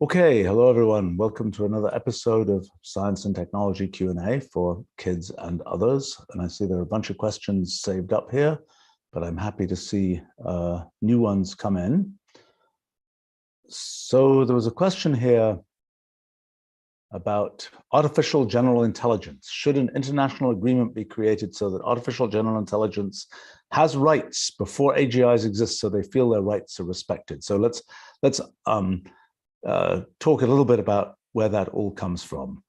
Okay, hello everyone. Welcome to another episode of Science and Technology Q&A for kids and others. And I see there are a bunch of questions saved up here, but I'm happy to see new ones come in. So there was a question here about artificial general intelligence. Should an international agreement be created so that artificial general intelligence has rights before AGIs exist so they feel their rights are respected? So let's talk a little bit about where that all comes from.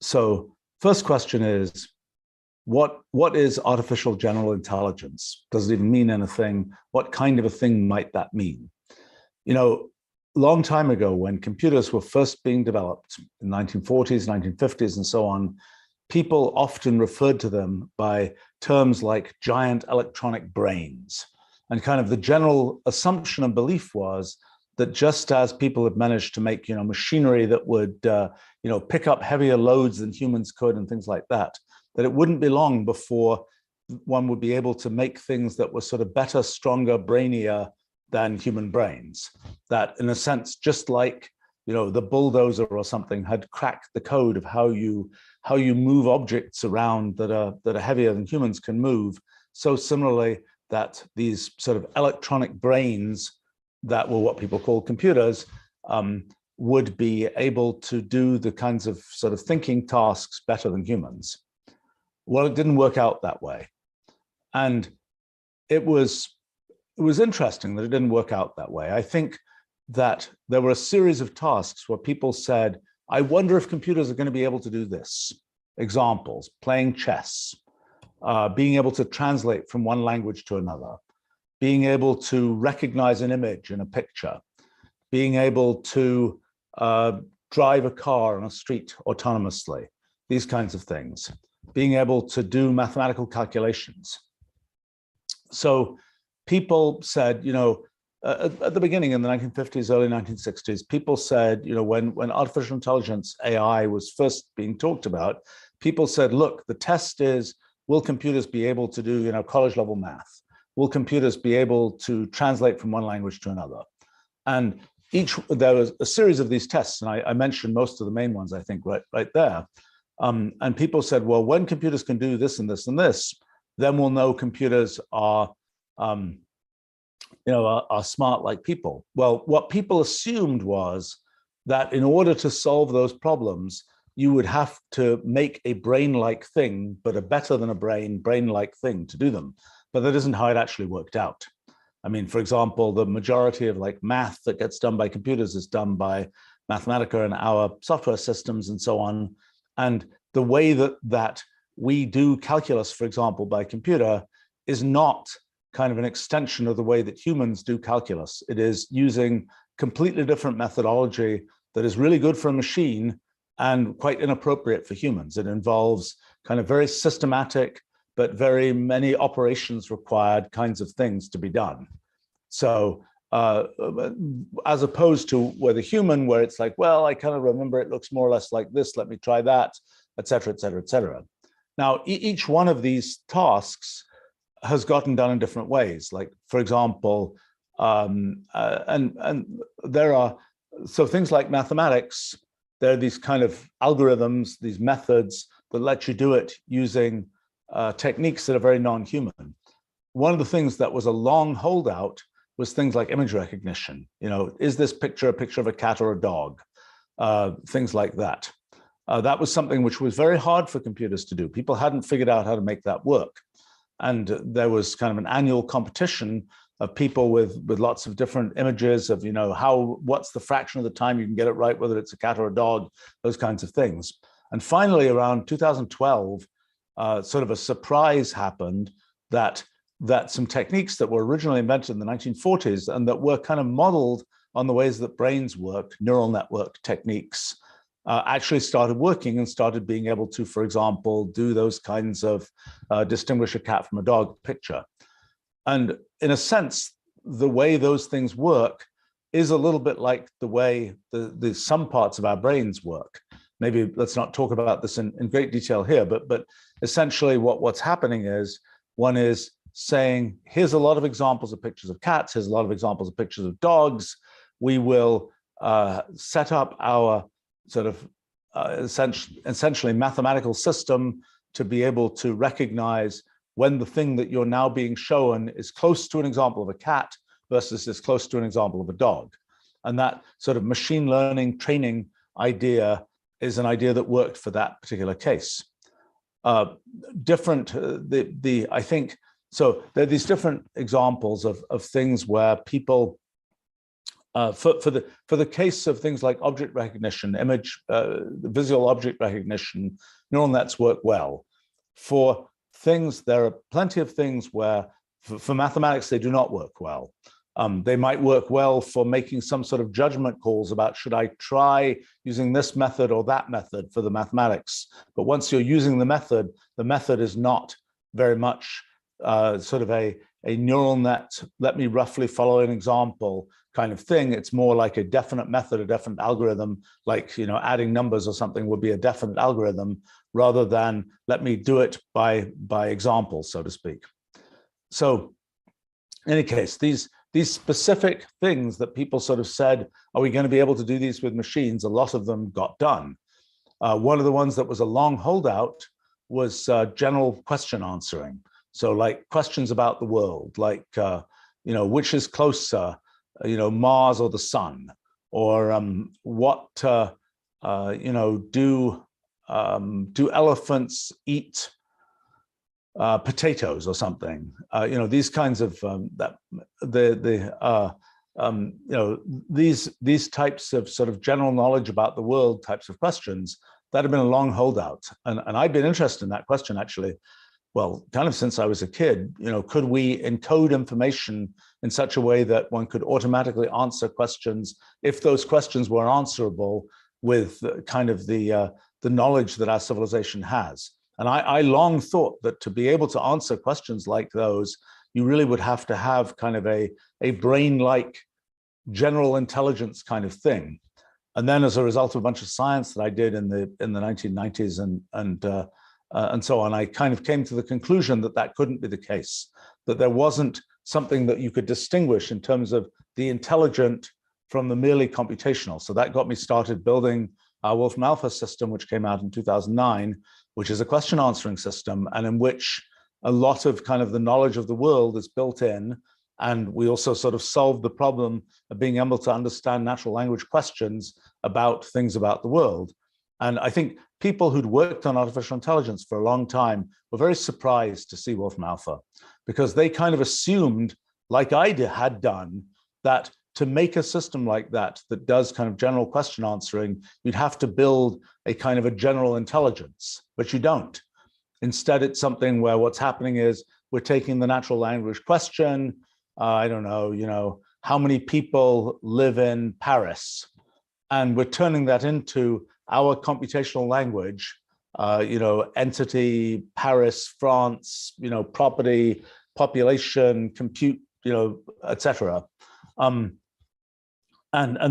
So first question is, what is artificial general intelligence? Does it even mean anything? What kind of a thing might that mean? You know, long time ago, when computers were first being developed in the 1940s, 1950s, and so on, people often referred to them by terms like giant electronic brains. And kind of the general assumption and belief was that just as people had managed to make, machinery that would, pick up heavier loads than humans could and things like that, that it wouldn't be long before one would be able to make things that were sort of better, stronger, brainier than human brains. That, in a sense, just like, the bulldozer or something had cracked the code of how you move objects around that are heavier than humans can move. So similarly, that these sort of electronic brains that were what people call computers would be able to do the kinds of sort of thinking tasks better than humans. Well, it didn't work out that way. And it was interesting that it didn't work out that way. I think that there were a series of tasks where people said, I wonder if computers are going to be able to do this. Examples: playing chess, being able to translate from one language to another, being able to recognize an image in a picture, being able to drive a car on a street autonomously, these kinds of things, being able to do mathematical calculations. So people said, at the beginning in the 1950s, early 1960s, people said, when artificial intelligence, AI, was first being talked about, people said, look, the test is, will computers be able to do, college level math? Will computers be able to translate from one language to another? And there was a series of these tests, and I mentioned most of the main ones, I think, right there. And people said, well, when computers can do this and this and this, then we'll know computers are smart like people. Well, what people assumed was that in order to solve those problems, you would have to make a brain-like thing, but a better than a brain-like thing to do them. But that isn't how it actually worked out. I mean, for example, the majority of math that gets done by computers is done by Mathematica and our software systems and so on. And the way that we do calculus, for example, by computer is not kind of an extension of the way that humans do calculus. It is using completely different methodology that is really good for a machine and quite inappropriate for humans. It involves kind of very systematic, but very many operations required kinds of things to be done. So as opposed to with a human, where it's like, well, I kind of remember it looks more or less like this, let me try that, et cetera, et cetera, et cetera. Now, each one of these tasks has gotten done in different ways. Like, for example, and there are, so things like mathematics, there are these kind of algorithms, these methods that let you do it using techniques that are very non-human. One of the things that was a long holdout was things like image recognition. Is this picture a picture of a cat or a dog? Things like that. That was something which was very hard for computers to do. People hadn't figured out how to make that work. And there was kind of an annual competition of people with lots of different images of, what's the fraction of the time you can get it right, whether it's a cat or a dog, those kinds of things. And finally, around 2012, sort of a surprise happened that some techniques that were originally invented in the 1940s and that were kind of modeled on the ways that brains work, neural network techniques, actually started working and started being able to, for example, do those kinds of distinguish a cat from a dog picture. And in a sense, the way those things work is a little bit like the way the some parts of our brains work. Maybe let's not talk about this in great detail here, but essentially what's happening is one is saying, here's a lot of examples of pictures of cats, here's a lot of examples of pictures of dogs. We will set up our sort of essentially mathematical system to be able to recognize when the thing that you're now being shown is close to an example of a cat versus is close to an example of a dog. And that sort of machine learning training idea is an idea that worked for that particular case. I think, so there are these different examples of things where people, for the case of things like object recognition, visual object recognition, neural nets work well. For things, there are plenty of things where, for mathematics, they do not work well. They might work well for making some sort of judgment calls about should I try using this method or that method for the mathematics. But once you're using the method is not very much sort of a neural net, let me roughly follow an example kind of thing. It's more like a definite method, a definite algorithm, like, you know, adding numbers or something would be a definite algorithm rather than let me do it by example, so to speak. So in any case, these specific things that people sort of said, are we going to be able to do these with machines? A lot of them got done. One of the ones that was a long holdout was general question answering. So like questions about the world, like, you know, which is closer, you know, Mars or the sun, or what, you know, do elephants eat potatoes or something? You know, these kinds of you know, these types of sort of general knowledge about the world types of questions that have been a long holdout, and I've been interested in that question actually. Well, kind of since I was a kid, you know, could we encode information in such a way that one could automatically answer questions if those questions were answerable with kind of the knowledge that our civilization has? And I long thought that to be able to answer questions like those, you really would have to have kind of a brain-like general intelligence kind of thing. And then as a result of a bunch of science that I did in the 1990s and so on, I kind of came to the conclusion that that couldn't be the case, that there wasn't something that you could distinguish in terms of the intelligent from the merely computational. So that got me started building our Wolfram Alpha system, which came out in 2009, which is a question answering system, and in which a lot of kind of the knowledge of the world is built in. And we also sort of solved the problem of being able to understand natural language questions about things about the world. And I think people who'd worked on artificial intelligence for a long time were very surprised to see Wolfram Alpha, because they kind of assumed, like I had done, that to make a system like that does kind of general question answering, you'd have to build a kind of a general intelligence, but you don't. Instead, it's something where what's happening is we're taking the natural language question, I don't know, you know, how many people live in Paris? And we're turning that into our computational language, you know, entity, Paris, France, you know, property, population, compute, you know, etc. And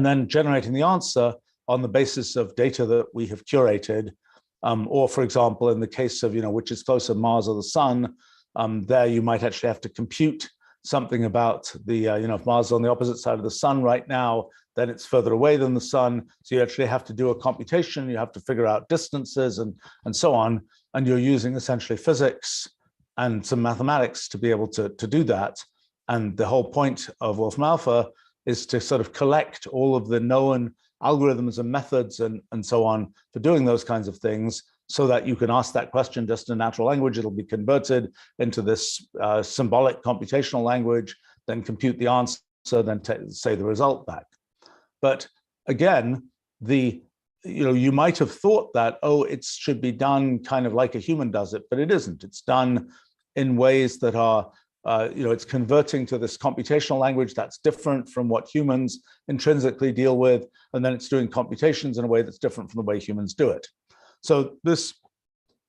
then generating the answer on the basis of data that we have curated. Or for example, in the case of, you know, which is closer, Mars or the sun, there you might actually have to compute something about the, you know, if Mars is on the opposite side of the sun right now, then it's further away than the sun. So you actually have to do a computation, you have to figure out distances and so on. And you're using essentially physics and some mathematics to be able to do that. And the whole point of Wolfram Alpha is to sort of collect all of the known algorithms and methods and so on for doing those kinds of things, so that you can ask that question just in natural language. It'll be converted into this symbolic computational language, then compute the answer, then say the result back. But again, you know, you might have thought that, oh, it should be done kind of like a human does it, but it isn't. It's done in ways that are, you know, it's converting to this computational language that's different from what humans intrinsically deal with, and then it's doing computations in a way that's different from the way humans do it. So this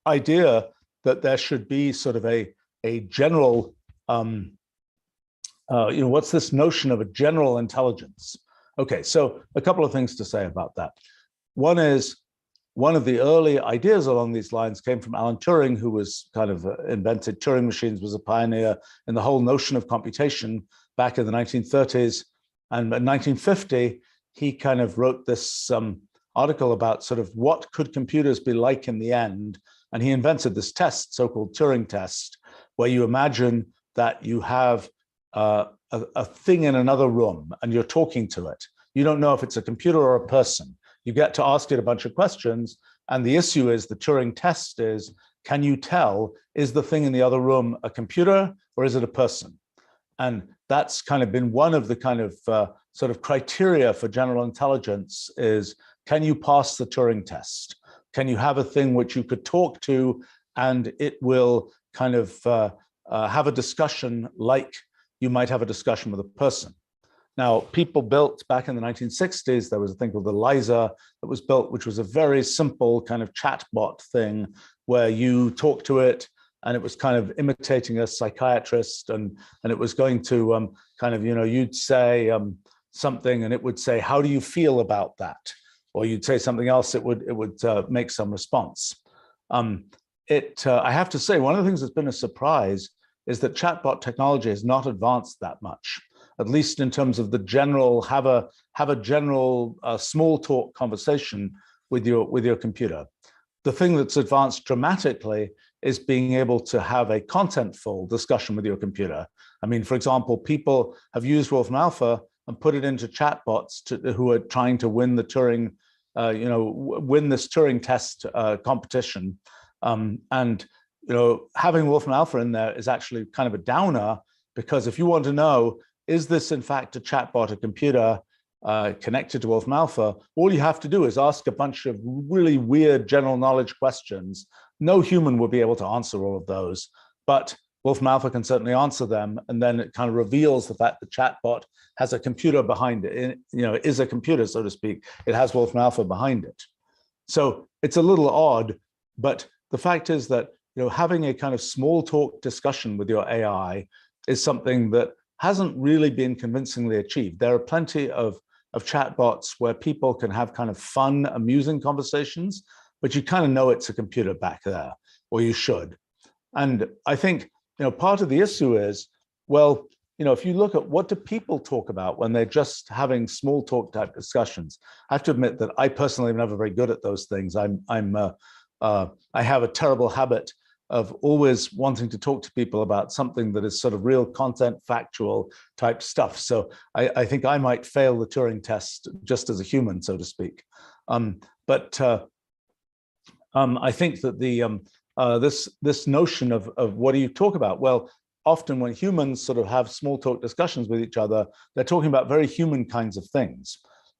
idea that there should be sort of a general, you know, what's this notion of a general intelligence? Okay, so a couple of things to say about that. One is, one of the early ideas along these lines came from Alan Turing, who was kind of invented Turing machines, was a pioneer in the whole notion of computation back in the 1930s. And in 1950, he kind of wrote this article about sort of what could computers be like in the end. And he invented this test, so-called Turing test, where you imagine that you have a thing in another room and you're talking to it. You don't know if it's a computer or a person. You get to ask it a bunch of questions. And the issue is, the Turing test is, can you tell, is the thing in the other room a computer or is it a person? And that's kind of been one of the kind of sort of criteria for general intelligence is, can you pass the Turing test? Can you have a thing which you could talk to and it will kind of have a discussion like you might have a discussion with a person? Now, people built back in the 1960s, there was a thing called the Liza that was built, which was a very simple kind of chatbot thing where you talk to it and it was kind of imitating a psychiatrist, and it was going to kind of, you'd say something and it would say, how do you feel about that? Or you'd say something else, it would make some response. I have to say, one of the things that's been a surprise is that chatbot technology has not advanced that much, at least in terms of the general, have a general small talk conversation with your computer. The thing that's advanced dramatically is being able to have a contentful discussion with your computer. I mean, for example, people have used Wolfram Alpha and put it into chatbots who are trying to win the Turing, win this Turing test competition. And having Wolfram Alpha in there is actually kind of a downer, because if you want to know, is this in fact a chatbot, a computer connected to Wolfram Alpha, all you have to do is ask a bunch of really weird general knowledge questions. No human will be able to answer all of those, but Wolfram Alpha can certainly answer them, and then it kind of reveals the fact the chatbot has a computer behind it. It is a computer, so to speak. It has Wolfram Alpha behind it. So it's a little odd, but the fact is that having a kind of small talk discussion with your AI is something that hasn't really been convincingly achieved. There are plenty of chatbots where people can have kind of fun, amusing conversations, but you kind of know it's a computer back there, or you should. And I think part of the issue is, well, if you look at what do people talk about when they're just having small talk type discussions, I have to admit that I personally am never very good at those things. I have a terrible habit of always wanting to talk to people about something that is sort of real content, factual type stuff. So I think I might fail the Turing test just as a human, so to speak. I think that this notion of what do you talk about? Well, often when humans sort of have small talk discussions with each other, they're talking about very human kinds of things,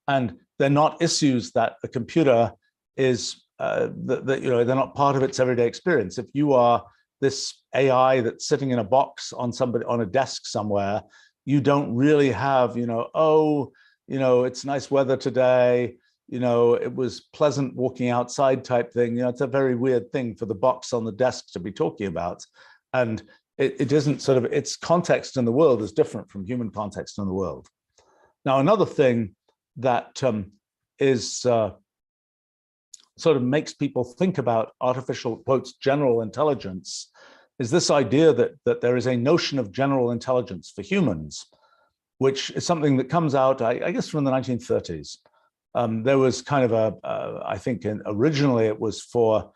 and they're not issues that a computer is. They're not part of its everyday experience. If you are this AI that's sitting in a box on a desk somewhere, you don't really have, it's nice weather today, it was pleasant walking outside type thing. It's a very weird thing for the box on the desk to be talking about. And it isn't sort of, its context in the world is different from human context in the world. Now, another thing that is sort of makes people think about artificial, quotes, general intelligence is this idea that there is a notion of general intelligence for humans, which is something that comes out, I guess, from the 1930s. There was kind of I think originally it was for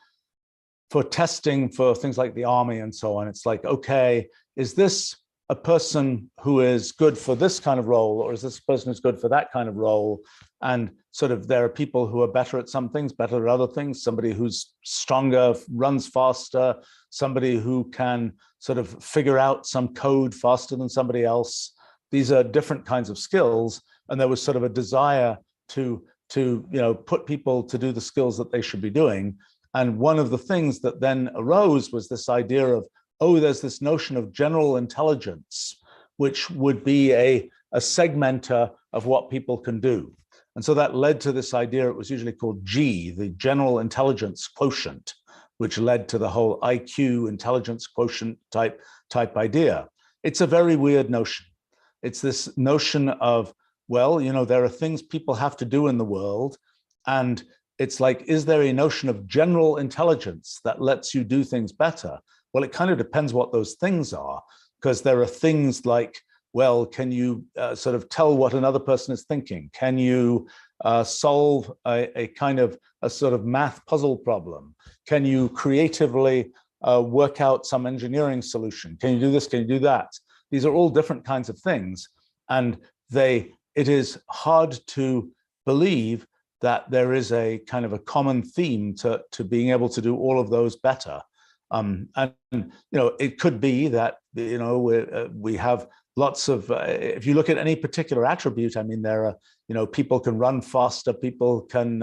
testing for things like the army and so on. It's like, okay, is this a person who is good for this kind of role, or is this person who's good for that kind of role? And sort of there are people who are better at some things, better at other things, somebody who's stronger, runs faster, somebody who can sort of figure out some code faster than somebody else. These are different kinds of skills. And there was sort of a desire to put people to do the skills that they should be doing. And one of the things that then arose was this idea of, oh, there's this notion of general intelligence, which would be a segmenter of what people can do. And so that led to this idea, it was usually called G, the general intelligence quotient, which led to the whole IQ, intelligence quotient type idea. It's a very weird notion. It's this notion of, well, there are things people have to do in the world, and it's like, is there a notion of general intelligence that lets you do things better? Well, it kind of depends what those things are, because there are things like well, can you sort of tell what another person is thinking? Can you solve a kind of a sort of math puzzle problem? Can you creatively work out some engineering solution? Can you do this? Can you do that? These are all different kinds of things. And it is hard to believe that there is a kind of a common theme to being able to do all of those better. And it could be that we have lots of. If you look at any particular attribute, I mean, there are people can run faster, people can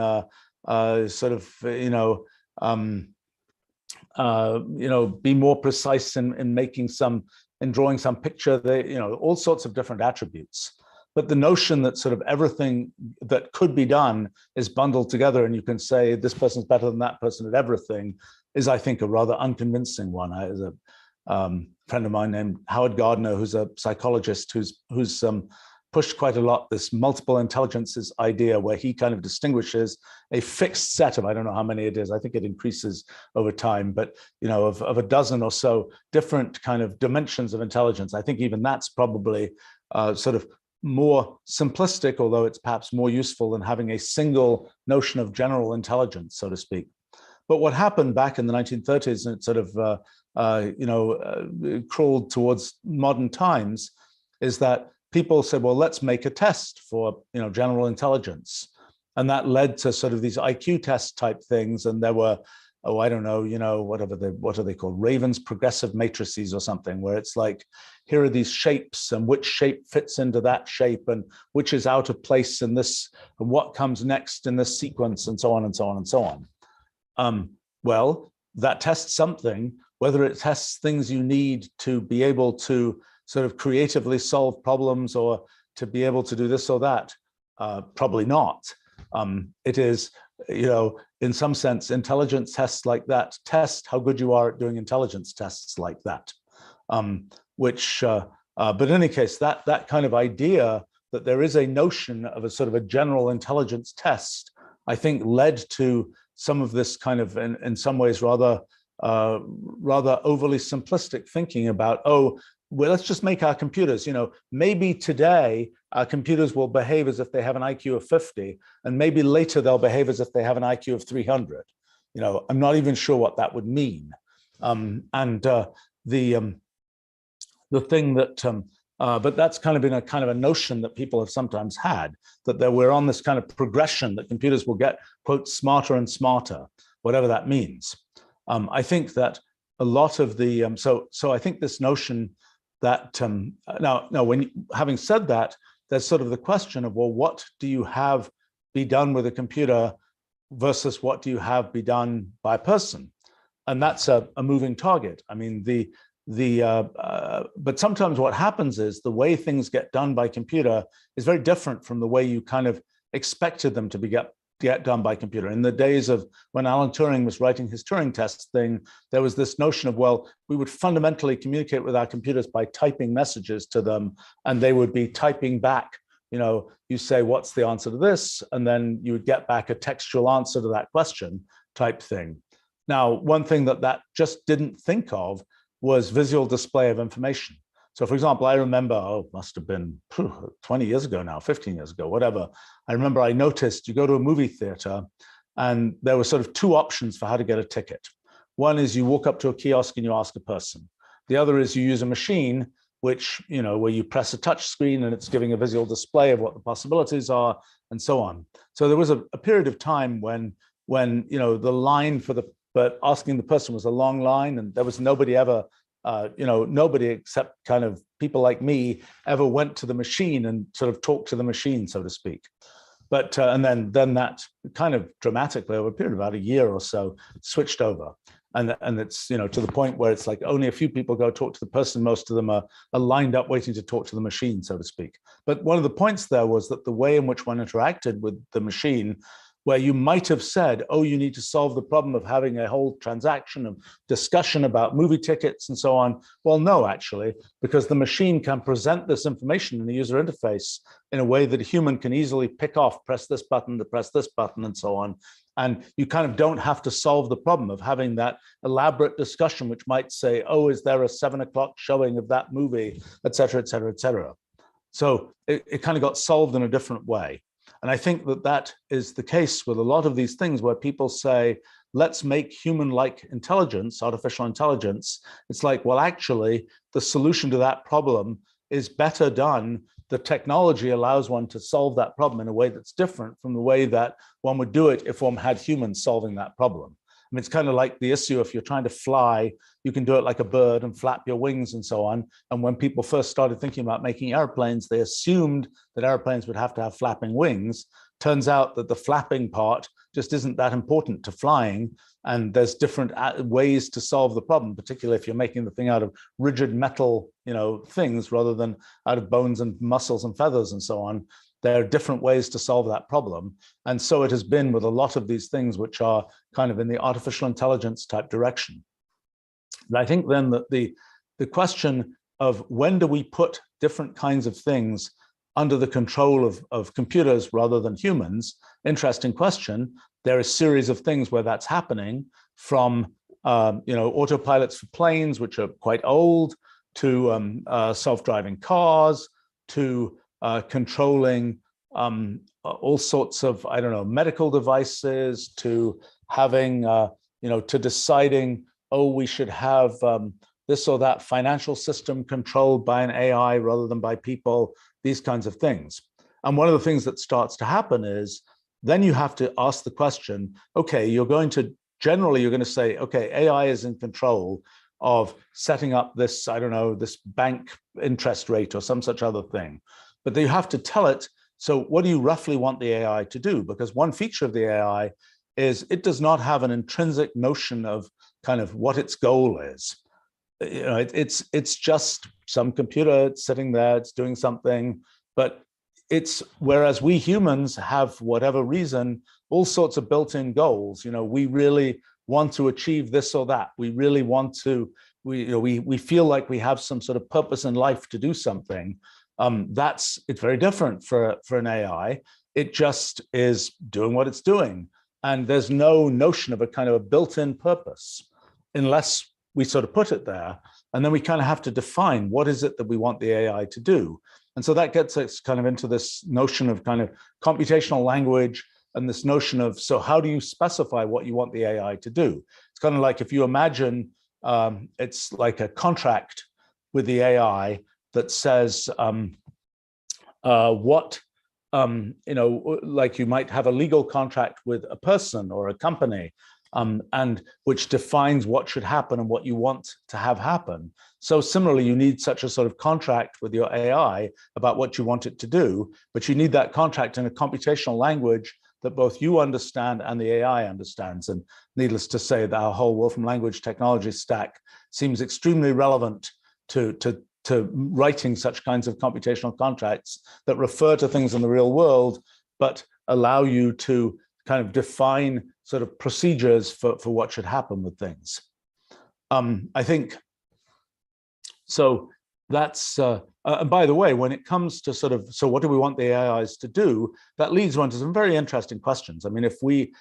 be more precise in drawing some picture. All sorts of different attributes. But the notion that sort of everything that could be done is bundled together, and you can say this person's better than that person at everything, is, I think, a rather unconvincing one. There's a friend of mine named Howard Gardner, who's a psychologist, who's pushed quite a lot this multiple intelligences idea, where he kind of distinguishes a fixed set of, I don't know how many it is, I think it increases over time, but of a dozen or so different kind of dimensions of intelligence. I think even that's probably sort of more simplistic, although it's perhaps more useful than having a single notion of general intelligence, so to speak. But what happened back in the 1930s, and it sort of crawled towards modern times, is that people said, well, let's make a test for general intelligence. And that led to sort of these IQ test type things. And there were, I don't know, what are they called? Raven's progressive matrices or something, where it's like, here are these shapes and which shape fits into that shape and which is out of place in this, and what comes next in this sequence, and so on and so on and so on. Well, that tests something. Whether it tests things you need to be able to sort of creatively solve problems or to be able to do this or that, probably not. It is, in some sense, intelligence tests like that test how good you are at doing intelligence tests like that. But in any case, that kind of idea that there is a notion of a sort of a general intelligence test, I think led to some of this kind of, in some ways, rather overly simplistic thinking about, well, let's just make our computers, maybe today our computers will behave as if they have an IQ of 50, and maybe later they'll behave as if they have an IQ of 300. I'm not even sure what that would mean. The thing that, but that's kind of been a kind of a notion that people have sometimes had, that we're on this kind of progression that computers will get, quote, smarter and smarter, whatever that means. I think that a lot of the, so I think this notion that, now having said that, there's sort of the question of, well, what do you have be done with a computer versus what do you have be done by a person? And that's a moving target. I mean, but sometimes what happens is the way things get done by computer is very different from the way you kind of expected them to get done by computer. In the days of when Alan Turing was writing his Turing test thing, there was this notion of, well, we would fundamentally communicate with our computers by typing messages to them, and they would be typing back. You say, what's the answer to this? And then you would get back a textual answer to that question type thing. Now, one thing that just didn't think of was visual display of information. So for example, I remember, must have been 20 years ago now, 15 years ago, whatever. I remember I noticed you go to a movie theater and there were sort of two options for how to get a ticket. One is you walk up to a kiosk and you ask a person. The other is you use a machine, which, where you press a touch screen and it's giving a visual display of what the possibilities are and so on. So there was a period of time when the line but asking the person was a long line, and there was nobody ever, nobody except kind of people like me ever went to the machine and sort of talked to the machine, so to speak. But and then that kind of dramatically over a period of about a year or so switched over, and it's to the point where it's like only a few people go talk to the person. Most of them are lined up waiting to talk to the machine, so to speak. But one of the points there was that the way in which one interacted with the machine, where you might have said, you need to solve the problem of having a whole transaction of discussion about movie tickets and so on. Well, no, actually, because the machine can present this information in the user interface in a way that a human can easily pick off, press this button to press this button and so on. And you kind of don't have to solve the problem of having that elaborate discussion, which might say, is there a 7 o'clock showing of that movie, et cetera, et cetera, et cetera. So it kind of got solved in a different way. And I think that that is the case with a lot of these things where people say, let's make human-like intelligence, artificial intelligence. It's like, well, actually, the solution to that problem is better done. The technology allows one to solve that problem in a way that's different from the way that one would do it if one had humans solving that problem. I mean, it's kind of like the issue if you're trying to fly, you can do it like a bird and flap your wings and so on. And when people first started thinking about making airplanes, they assumed that airplanes would have to have flapping wings. Turns out that the flapping part just isn't that important to flying. And there's different ways to solve the problem, particularly if you're making the thing out of rigid metal, things rather than out of bones and muscles and feathers and so on. There are different ways to solve that problem. And so it has been with a lot of these things which are kind of in the artificial intelligence type direction. And I think then that the question of when do we put different kinds of things under the control of computers rather than humans, interesting question. There are a series of things where that's happening, from autopilots for planes, which are quite old, to self-driving cars, to controlling all sorts of, medical devices, to having, to deciding, we should have this or that financial system controlled by an AI rather than by people, these kinds of things. And one of the things that starts to happen is then you have to ask the question, okay, you're going to say, okay, AI is in control of setting up this, this bank interest rate or some such other thing. But you have to tell it, so what do you roughly want the AI to do? Because one feature of the AI is it does not have an intrinsic notion of kind of what its goal is. It's just some computer sitting there, it's doing something, but whereas we humans have, whatever reason, all sorts of built-in goals. We really want to achieve this or that. We really want to, we feel like we have some sort of purpose in life to do something. It's very different for an AI. It just is doing what it's doing. And there's no notion of a kind of a built-in purpose unless we sort of put it there. And then we kind of have to define what is it that we want the AI to do. And so that gets us kind of into this notion of kind of computational language and this notion of, so how do you specify what you want the AI to do? It's kind of like if you imagine it's like a contract with the AI that says like you might have a legal contract with a person or a company, and which defines what should happen and what you want to have happen. So similarly, you need such a sort of contract with your AI about what you want it to do, but you need that contract in a computational language that both you understand and the AI understands. And needless to say, that our whole Wolfram language technology stack seems extremely relevant to writing such kinds of computational contracts that refer to things in the real world, but allow you to kind of define sort of procedures for what should happen with things. I think, so that's, and by the way, when it comes to sort of, so what do we want the AIs to do? That leads one to some very interesting questions. I mean, if we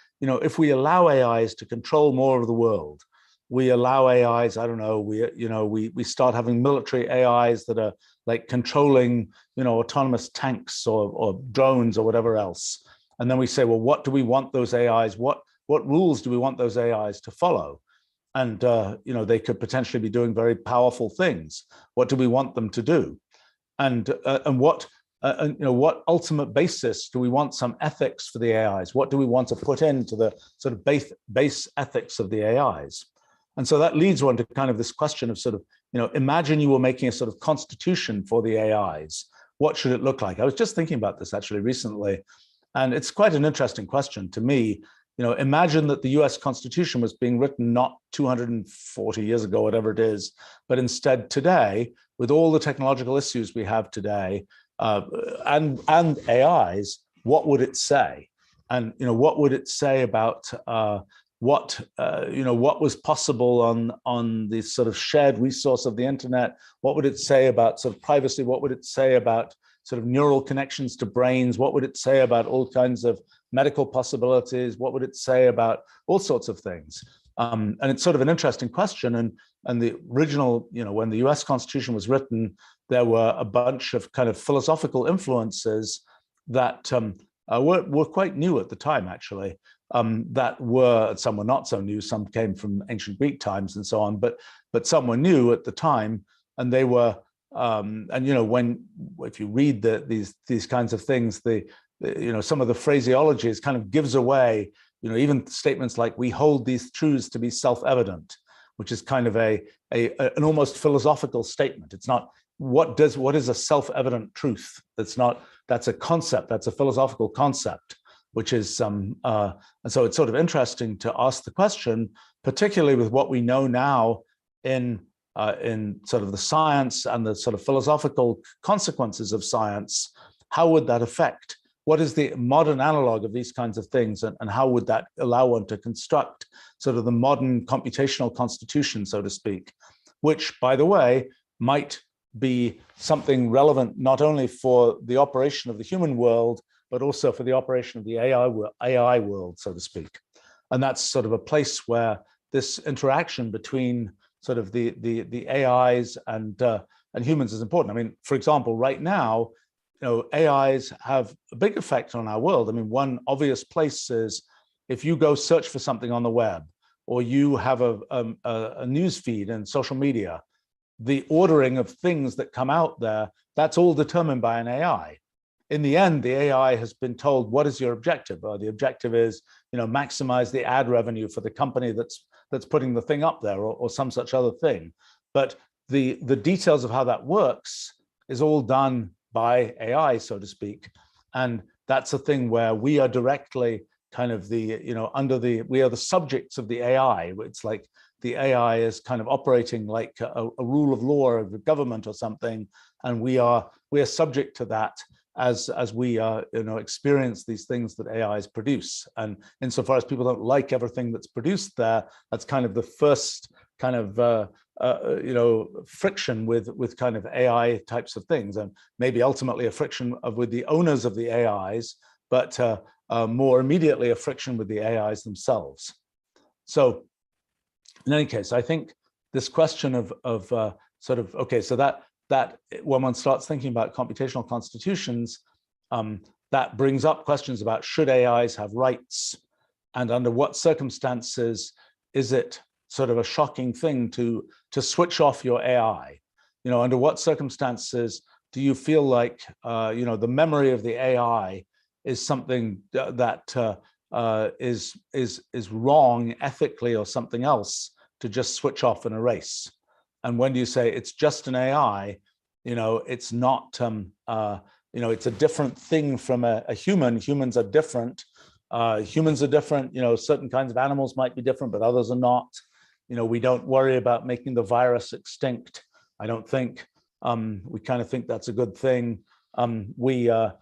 allow AIs to control more of the world, we allow AIs, we start having military AIs that are like controlling, autonomous tanks or drones or whatever else. And then we say, well, what do we want those AIs? What rules do we want those AIs to follow? And they could potentially be doing very powerful things. What do we want them to do? And what ultimate basis do we want some ethics for the AIs? What do we want to put into the sort of base ethics of the AIs? And so that leads one to kind of this question of sort of, imagine you were making a sort of constitution for the AIs. What should it look like? I was just thinking about this actually recently, and it's quite an interesting question to me. Imagine that the US Constitution was being written not 240 years ago, whatever it is, but instead today, with all the technological issues we have today, and AIs, what would it say? And what would it say about what was possible on the sort of shared resource of the internet? What would it say about sort of privacy? What would it say about sort of neural connections to brains? What would it say about all kinds of medical possibilities? What would it say about all sorts of things? And it's sort of an interesting question. And the original, when the US Constitution was written, there were a bunch of kind of philosophical influences that were quite new at the time, actually. Some were not so new, some came from ancient Greek times and so on, but some were new at the time, and they were, and you know, if you read these kinds of things, you know, some of the phraseology is kind of gives away, you know, even statements like "we hold these truths to be self-evident," which is kind of an almost philosophical statement. It's not what is a self-evident truth. That's a concept. That's a philosophical concept, which is and so it's sort of interesting to ask the question, particularly with what we know now in sort of the science and the sort of philosophical consequences of science. How would that affect? What is the modern analog of these kinds of things, and how would that allow one to construct sort of the modern computational constitution, so to speak, which, by the way, might be something relevant not only for the operation of the human world, but also for the operation of the AI world, so to speak. And that's sort of a place where this interaction between sort of the AIs and humans is important. I mean, for example, right now, you know, AIs have a big effect on our world. I mean, one obvious place is if you go search for something on the web, or you have a news feed and social media, the ordering of things that come out there, that's all determined by an AI. In the end, the AI has been told, what is your objective? The objective is, you know, maximize the ad revenue for the company that's putting the thing up there, or some such other thing. But the details of how that works is all done by AI, so to speak. And that's a thing where we are directly kind of we are the subjects of the AI. It's like the AI is kind of operating like a rule of law of the government or something, and we are subject to that as we experience these things that AIs produce. And insofar as people don't like everything that's produced there, that's kind of the first kind of friction with kind of AI types of things, and maybe ultimately a friction with the owners of the AIs, but more immediately a friction with the AIs themselves. So in any case, I think this question of okay, so that when one starts thinking about computational constitutions, that brings up questions about, should AIs have rights, and under what circumstances is it sort of a shocking thing to switch off your AI? You know, under what circumstances do you feel like the memory of the AI is something that is wrong ethically or something else to just switch off and erase? And when do you say it's just an AI? You know, it's not. It's a different thing from a human. Humans are different. Humans are different. You know, certain kinds of animals might be different, but others are not. You know, we don't worry about making the virus extinct. I don't think. We kind of think that's a good thing. The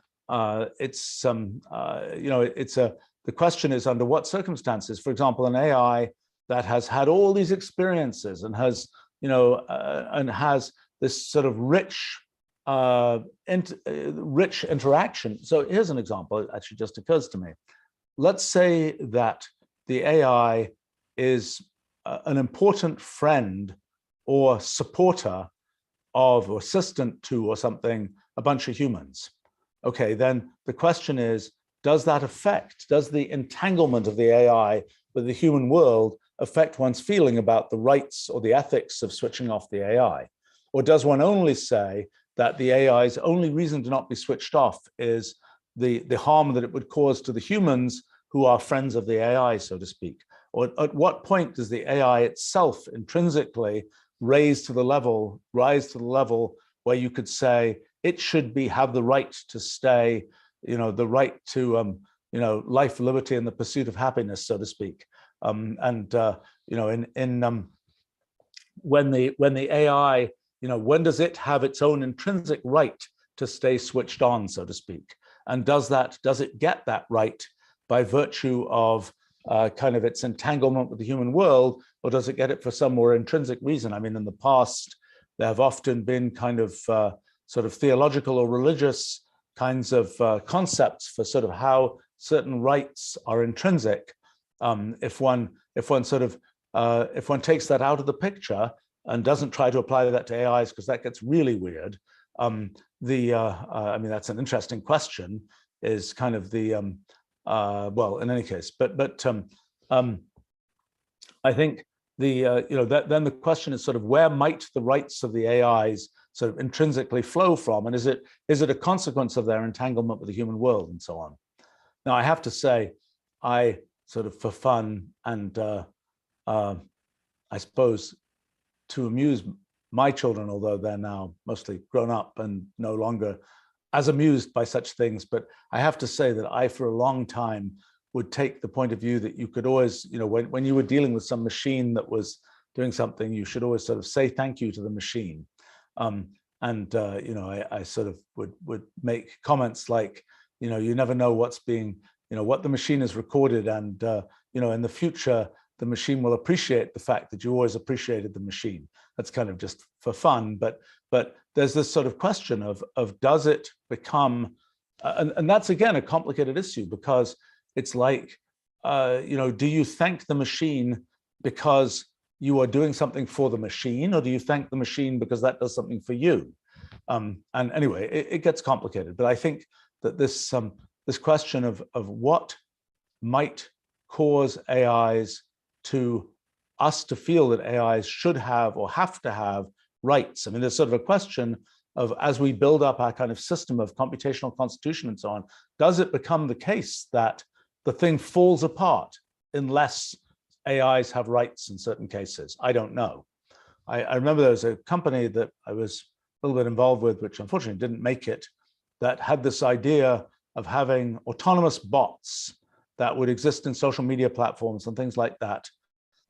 question is, under what circumstances? For example, an AI that has had all these experiences and has, and has this sort of rich interaction. So here's an example. It actually just occurs to me. Let's say that the AI is an important friend or supporter of, or assistant to, or something, a bunch of humans. Okay, then the question is, does the entanglement of the AI with the human world affect one's feeling about the rights or the ethics of switching off the AI? Or does one only say that the AI's only reason to not be switched off is the harm that it would cause to the humans who are friends of the AI, so to speak? Or at what point does the AI itself intrinsically rise to the level where you could say it should have the right to stay, the right to life, liberty, and the pursuit of happiness, so to speak? When the AI, when does it have its own intrinsic right to stay switched on, so to speak? And does it get that right by virtue of kind of its entanglement with the human world, or does it get it for some more intrinsic reason? I mean, in the past, there have often been kind of sort of theological or religious kinds of concepts for sort of how certain rights are intrinsic. If one takes that out of the picture and doesn't try to apply that to AIs, because that gets really weird, I mean, that's an interesting question. Is kind of the well, in any case, but I think then the question is sort of where might the rights of the AIs sort of intrinsically flow from, and is it a consequence of their entanglement with the human world and so on? Now, I have to say, I sort of for fun and I suppose to amuse my children, although they're now mostly grown up and no longer as amused by such things, but I have to say that I, for a long time, would take the point of view that you could always, when you were dealing with some machine that was doing something, you should always sort of say thank you to the machine. I sort of would make comments like, you never know what's being, what the machine has recorded, and in the future, the machine will appreciate the fact that you always appreciated the machine. That's kind of just for fun, but there's this sort of question of does it become, and that's again a complicated issue, because it's like, do you thank the machine because you are doing something for the machine, or do you thank the machine because that does something for you? And anyway, it gets complicated, but I think that this question of what might cause AIs to us to feel that AIs should have or have to have rights. I mean, there's sort of a question of, as we build up our kind of system of computational constitution and so on, does it become the case that the thing falls apart unless AIs have rights in certain cases? I don't know. I remember there was a company that I was a little bit involved with, which unfortunately didn't make it, that had this idea of having autonomous bots that would exist in social media platforms and things like that,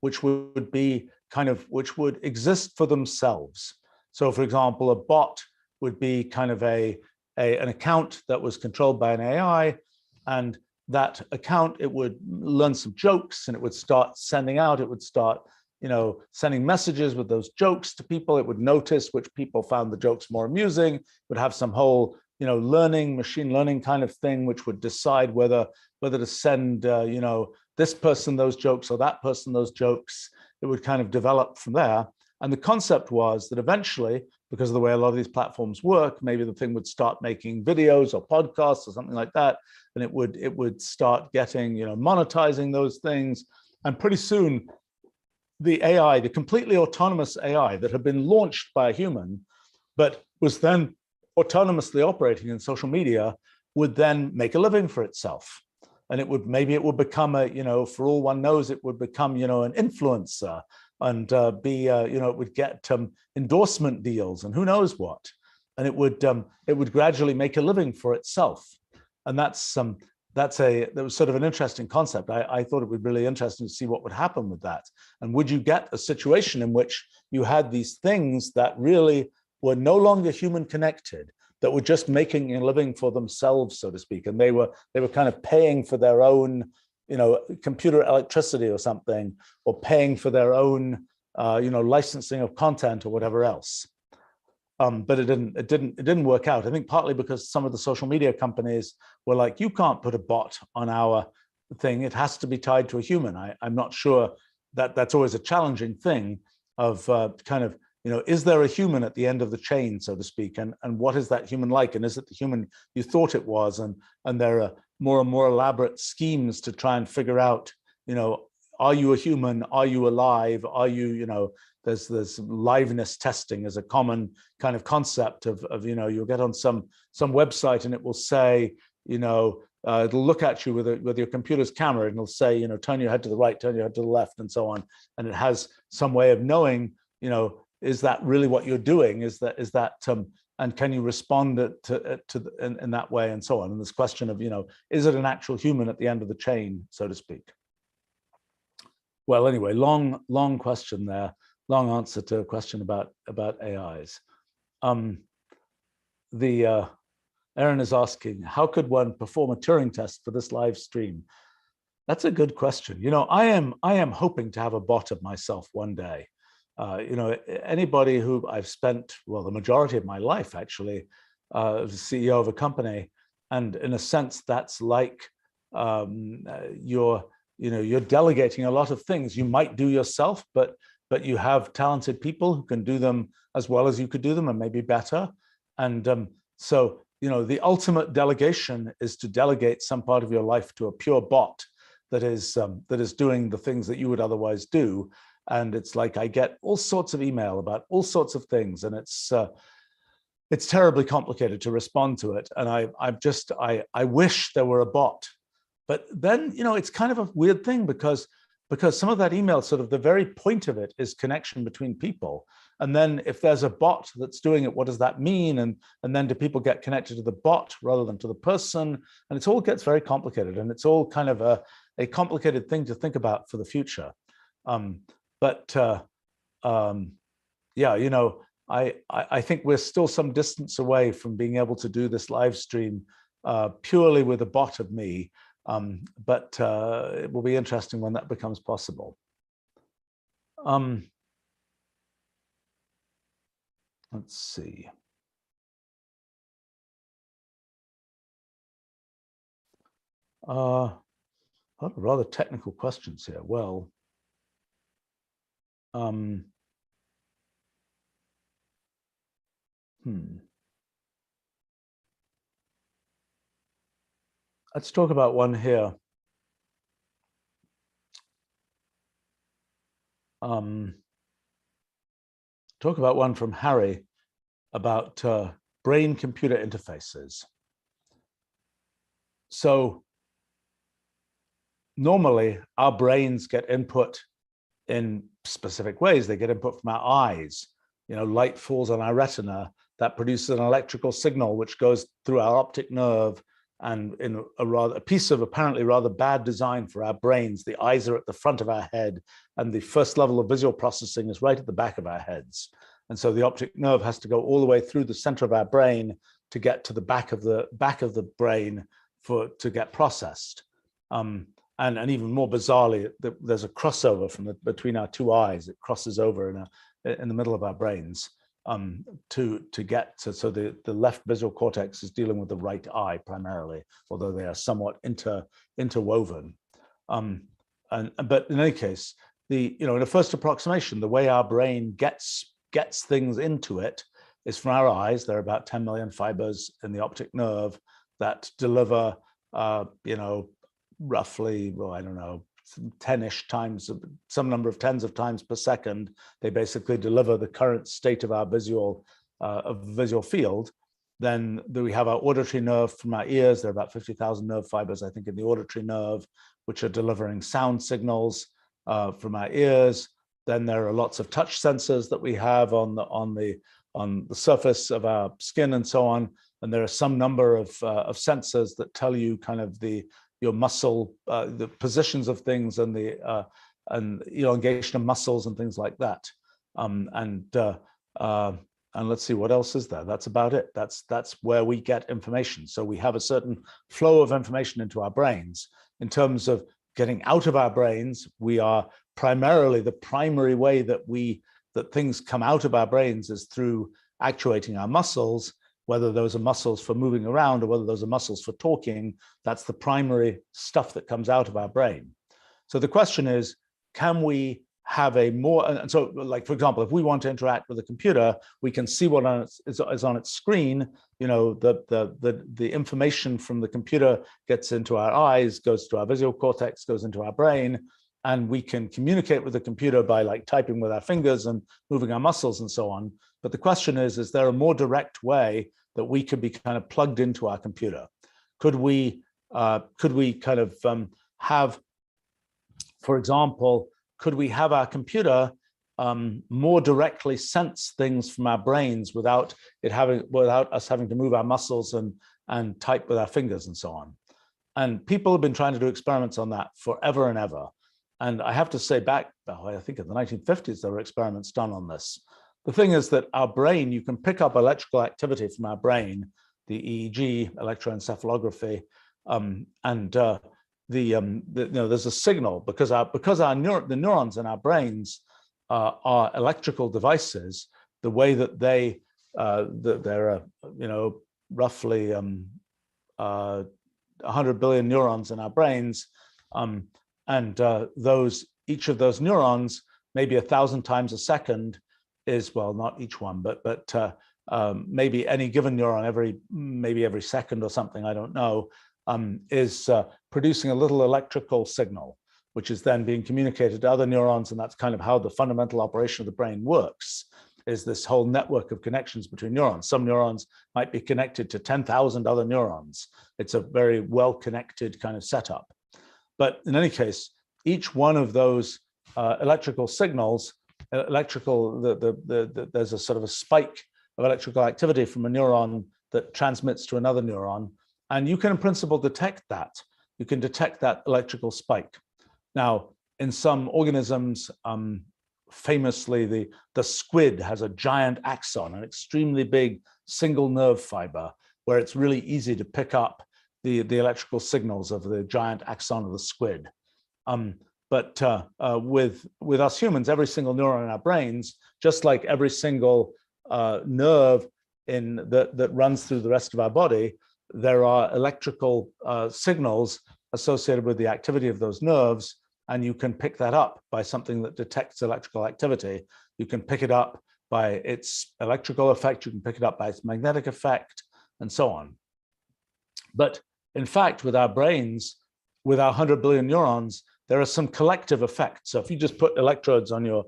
which would be which would exist for themselves. So for example, a bot would be kind of an account that was controlled by an AI, and that account, it would learn some jokes and it would start sending out, it would start, sending messages with those jokes to people. It would notice which people found the jokes more amusing. It would have some whole, machine learning kind of thing, which would decide whether to send, this person those jokes or that person those jokes. It would kind of develop from there. And the concept was that eventually, because of the way a lot of these platforms work, maybe the thing would start making videos or podcasts or something like that, and it would start getting, monetizing those things. And pretty soon, the AI, the completely autonomous AI that had been launched by a human, but was then autonomously operating in social media, would then make a living for itself. And it would become for all one knows, it would become, an influencer, and it would get endorsement deals and who knows what. And it would gradually make a living for itself. And that was sort of an interesting concept. I thought it would be really interesting to see what would happen with that. And would you get a situation in which you had these things that really were no longer human connected, that were just making a living for themselves, so to speak, and they were kind of paying for their own, computer electricity or something, or paying for their own, licensing of content or whatever else. But it didn't work out. I think partly because some of the social media companies were like, you can't put a bot on our thing. It has to be tied to a human. I'm not sure that that's always a challenging thing of is there a human at the end of the chain, so to speak? And what is that human like? And is it the human you thought it was? And there are more and more elaborate schemes to try and figure out, are you a human? Are you alive? Are you, there's liveness testing as a common kind of concept of you'll get on some website and it will say, it'll look at you with your computer's camera and it'll say, turn your head to the right, turn your head to the left, and so on. And it has some way of knowing, is that really what you're doing? Is that and can you respond in that way, and so on? And this question of, is it an actual human at the end of the chain, so to speak? Well, anyway, long question there, long answer to a question about AIs. Aaron is asking, how could one perform a Turing test for this live stream? That's a good question. I am hoping to have a bot of myself one day. Anybody who I've spent, the majority of my life actually, as CEO of a company, and in a sense, that's like you're delegating a lot of things you might do yourself, but you have talented people who can do them as well as you could do them, and maybe better. And so, the ultimate delegation is to delegate some part of your life to a pure bot that is doing the things that you would otherwise do. And it's like I get all sorts of email about all sorts of things, and it's terribly complicated to respond to it. And I wish there were a bot. But then, it's kind of a weird thing because some of that email, sort of the very point of it is connection between people. And then if there's a bot that's doing it, what does that mean? And then do people get connected to the bot rather than to the person? And it all gets very complicated, and it's all kind of a complicated thing to think about for the future. Yeah, I think we're still some distance away from being able to do this live stream purely with a bot of me. But it will be interesting when that becomes possible. Let's see. A lot of rather technical questions here. Well, let's talk about one here. Talk about one from Harry about brain-computer interfaces. So normally our brains get input in specific ways. They get input from our eyes. Light falls on our retina, that produces an electrical signal which goes through our optic nerve, and in a piece of apparently rather bad design for our brains, the eyes are at the front of our head, and the first level of visual processing is right at the back of our heads. And so the optic nerve has to go all the way through the center of our brain to get to the back of the brain to get processed. And even more bizarrely, there's a crossover between our two eyes. It crosses over in the middle of our brains to get to, so the left visual cortex is dealing with the right eye primarily, although they are somewhat interwoven. But in any case, in a first approximation, the way our brain gets things into it is from our eyes. There are about 10 million fibers in the optic nerve that deliver, roughly, well, I don't know, 10-ish times, some number of tens of times per second. They basically deliver the current state of our visual field. Then we have our auditory nerve from our ears. There are about 50,000 nerve fibers, I think, in the auditory nerve, which are delivering sound signals from our ears. Then there are lots of touch sensors that we have on the surface of our skin and so on. And there are some number of sensors that tell you kind of your muscle, the positions of things, and the elongation of muscles and things like that. And let's see, what else is there? That's about it. That's where we get information. So we have a certain flow of information into our brains. In terms of getting out of our brains, we are primarily, the primary way that things come out of our brains is through actuating our muscles, whether those are muscles for moving around or whether those are muscles for talking. That's the primary stuff that comes out of our brain. So the question is, can we have a more, and so, like, for example, if we want to interact with a computer, we can see what is on its screen. The information from the computer gets into our eyes, goes to our visual cortex, goes into our brain, and we can communicate with the computer by like typing with our fingers and moving our muscles and so on. But the question is there a more direct way that we could be kind of plugged into our computer? Could we kind of have, for example, could we have our computer more directly sense things from our brains without us having to move our muscles and type with our fingers and so on? And people have been trying to do experiments on that forever and ever. And I have to say, back, I think in the 1950s, there were experiments done on this. The thing is that our brain, you can pick up electrical activity from our brain, the EEG, electroencephalography, there's a signal because the neurons in our brains are electrical devices. The way that there are roughly 100 billion neurons in our brains, and each of those neurons, maybe 1,000 times a second, is, well, not each one, but maybe any given neuron maybe every second or something, I don't know, is producing a little electrical signal, which is then being communicated to other neurons. And that's kind of how the fundamental operation of the brain works, is this whole network of connections between neurons. Some neurons might be connected to 10,000 other neurons. It's a very well-connected kind of setup. But in any case, each one of those electrical signals, there's a sort of a spike of electrical activity from a neuron that transmits to another neuron. And you can in principle detect that. You can detect that electrical spike. Now, in some organisms, famously, the squid has a giant axon, an extremely big single nerve fiber, where it's really easy to pick up the electrical signals of the giant axon of the squid. But with us humans, every single neuron in our brains, just like every single nerve that runs through the rest of our body, there are electrical signals associated with the activity of those nerves, and you can pick that up by something that detects electrical activity. You can pick it up by its electrical effect, you can pick it up by its magnetic effect, and so on. But in fact, with our brains, with our 100 billion neurons, there are some collective effects. So if you just put electrodes on your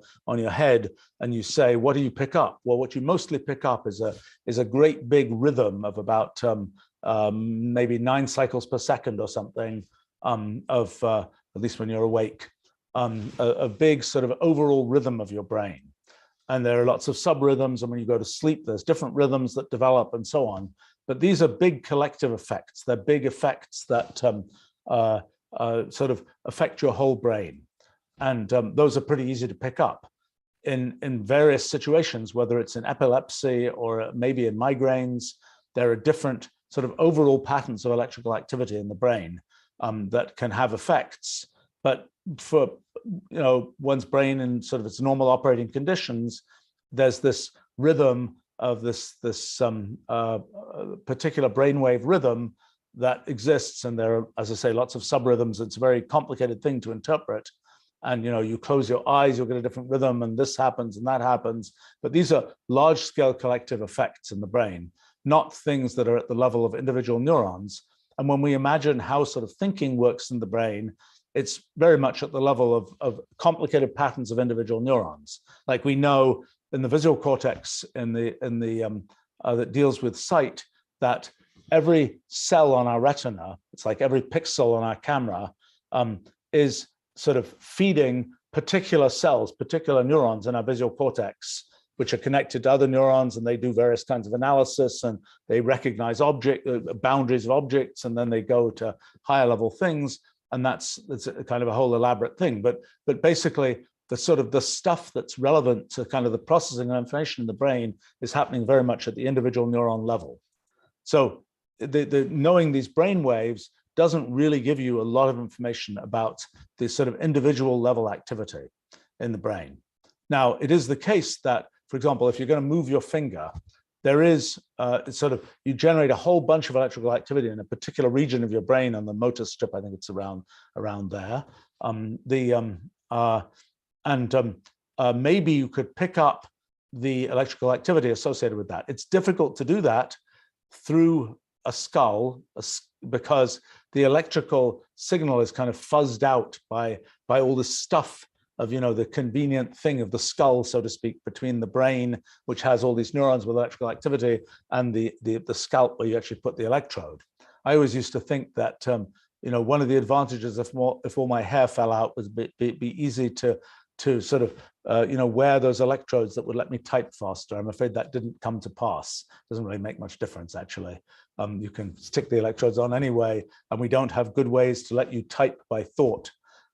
head and you say, what do you pick up? Well, what you mostly pick up is a great big rhythm of about maybe 9 cycles per second or something at least when you're awake, a big sort of overall rhythm of your brain. And there are lots of subrhythms, and when you go to sleep, there's different rhythms that develop and so on. But these are big collective effects. They're big effects that sort of affect your whole brain. And those are pretty easy to pick up in various situations, whether it's in epilepsy or maybe in migraines. There are different sort of overall patterns of electrical activity in the brain that can have effects. But for one's brain in sort of its normal operating conditions, there's this rhythm of this particular brainwave rhythm that exists, and there are, as I say, lots of subrhythms. It's a very complicated thing to interpret. And you close your eyes, you'll get a different rhythm, and this happens and that happens. But these are large-scale collective effects in the brain, not things that are at the level of individual neurons. And when we imagine how sort of thinking works in the brain, it's very much at the level of complicated patterns of individual neurons. Like we know in the visual cortex, that deals with sight, that every cell on our retina, it's like every pixel on our camera, is sort of feeding particular cells, particular neurons in our visual cortex, which are connected to other neurons, and they do various kinds of analysis, and they recognize boundaries of objects, and then they go to higher level things. And it's a kind of a whole elaborate thing. But basically, the sort of the stuff that's relevant to kind of the processing of information in the brain is happening very much at the individual neuron level. So knowing these brain waves doesn't really give you a lot of information about the sort of individual level activity in the brain. Now, it is the case that, for example, if you're going to move your finger, there is you generate a whole bunch of electrical activity in a particular region of your brain on the motor strip. I think it's around there. Maybe you could pick up the electrical activity associated with that. It's difficult to do that through a skull because the electrical signal is kind of fuzzed out by all this stuff of the convenient thing of the skull, so to speak, between the brain, which has all these neurons with electrical activity, and the scalp where you actually put the electrode. I always used to think that one of the advantages if all my hair fell out was be easy to sort of wear those electrodes that would let me type faster. I'm afraid that didn't come to pass. Doesn't really make much difference, actually. You can stick the electrodes on anyway, and we don't have good ways to let you type by thought.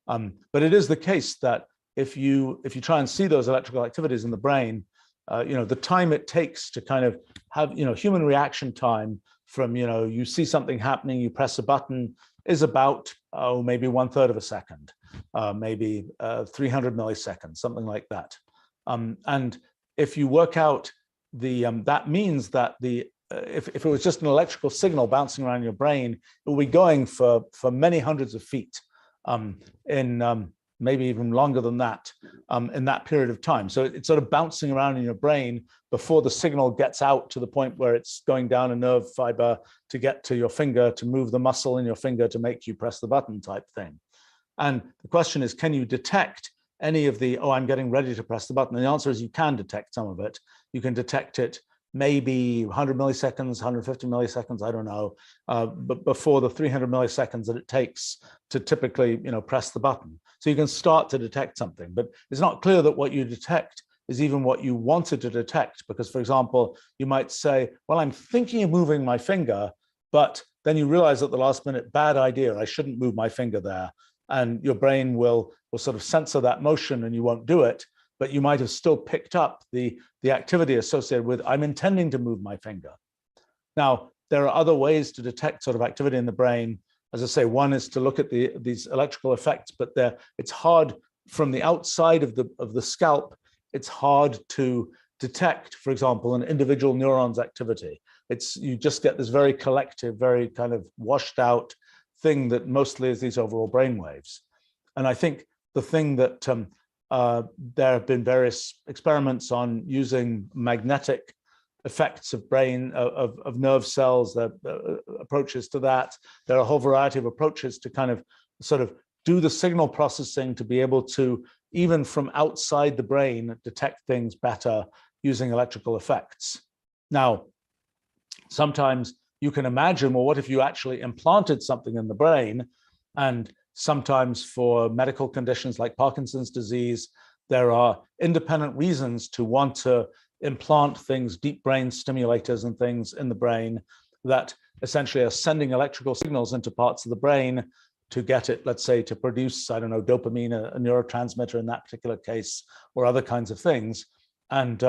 But it is the case that if you try and see those electrical activities in the brain, the time it takes to kind of have human reaction time from you see something happening, you press a button, is about maybe 1/3 of a second, maybe 300 milliseconds, something like that. And if you work out that means that if it was just an electrical signal bouncing around your brain, it will be going for many hundreds of feet maybe even longer than that in that period of time. So it's sort of bouncing around in your brain before the signal gets out to the point where it's going down a nerve fiber to get to your finger, to move the muscle in your finger to make you press the button type thing. And the question is, can you detect any of the, oh, I'm getting ready to press the button? And the answer is you can detect some of it. You can detect it maybe 100 milliseconds, 150 milliseconds, I don't know, but before the 300 milliseconds that it takes to typically, press the button. So you can start to detect something, but it's not clear that what you detect is even what you wanted to detect, because, for example, you might say, well, I'm thinking of moving my finger, but then you realize at the last minute, bad idea, I shouldn't move my finger there. And your brain will sort of censor that motion and you won't do it, but you might have still picked up the activity associated with, I'm intending to move my finger. Now, there are other ways to detect sort of activity in the brain. As I say, one is to look at these electrical effects, but it's hard from the outside of the scalp. It's hard to detect, for example, an individual neuron's activity. You just get this very collective, very kind of washed out thing that mostly is these overall brain waves. And I think the thing that there have been various experiments on using magnetic effects of brain, of nerve cells, the approaches to that. There are a whole variety of approaches to kind of sort of do the signal processing to be able to, even from outside the brain, detect things better using electrical effects. Now, sometimes you can imagine, well, what if you actually implanted something in the brain? And sometimes for medical conditions like Parkinson's disease, there are independent reasons to want to implant things, deep brain stimulators and things in the brain that essentially are sending electrical signals into parts of the brain to get it, let's say, to produce, I don't know, dopamine, a neurotransmitter in that particular case, or other kinds of things. And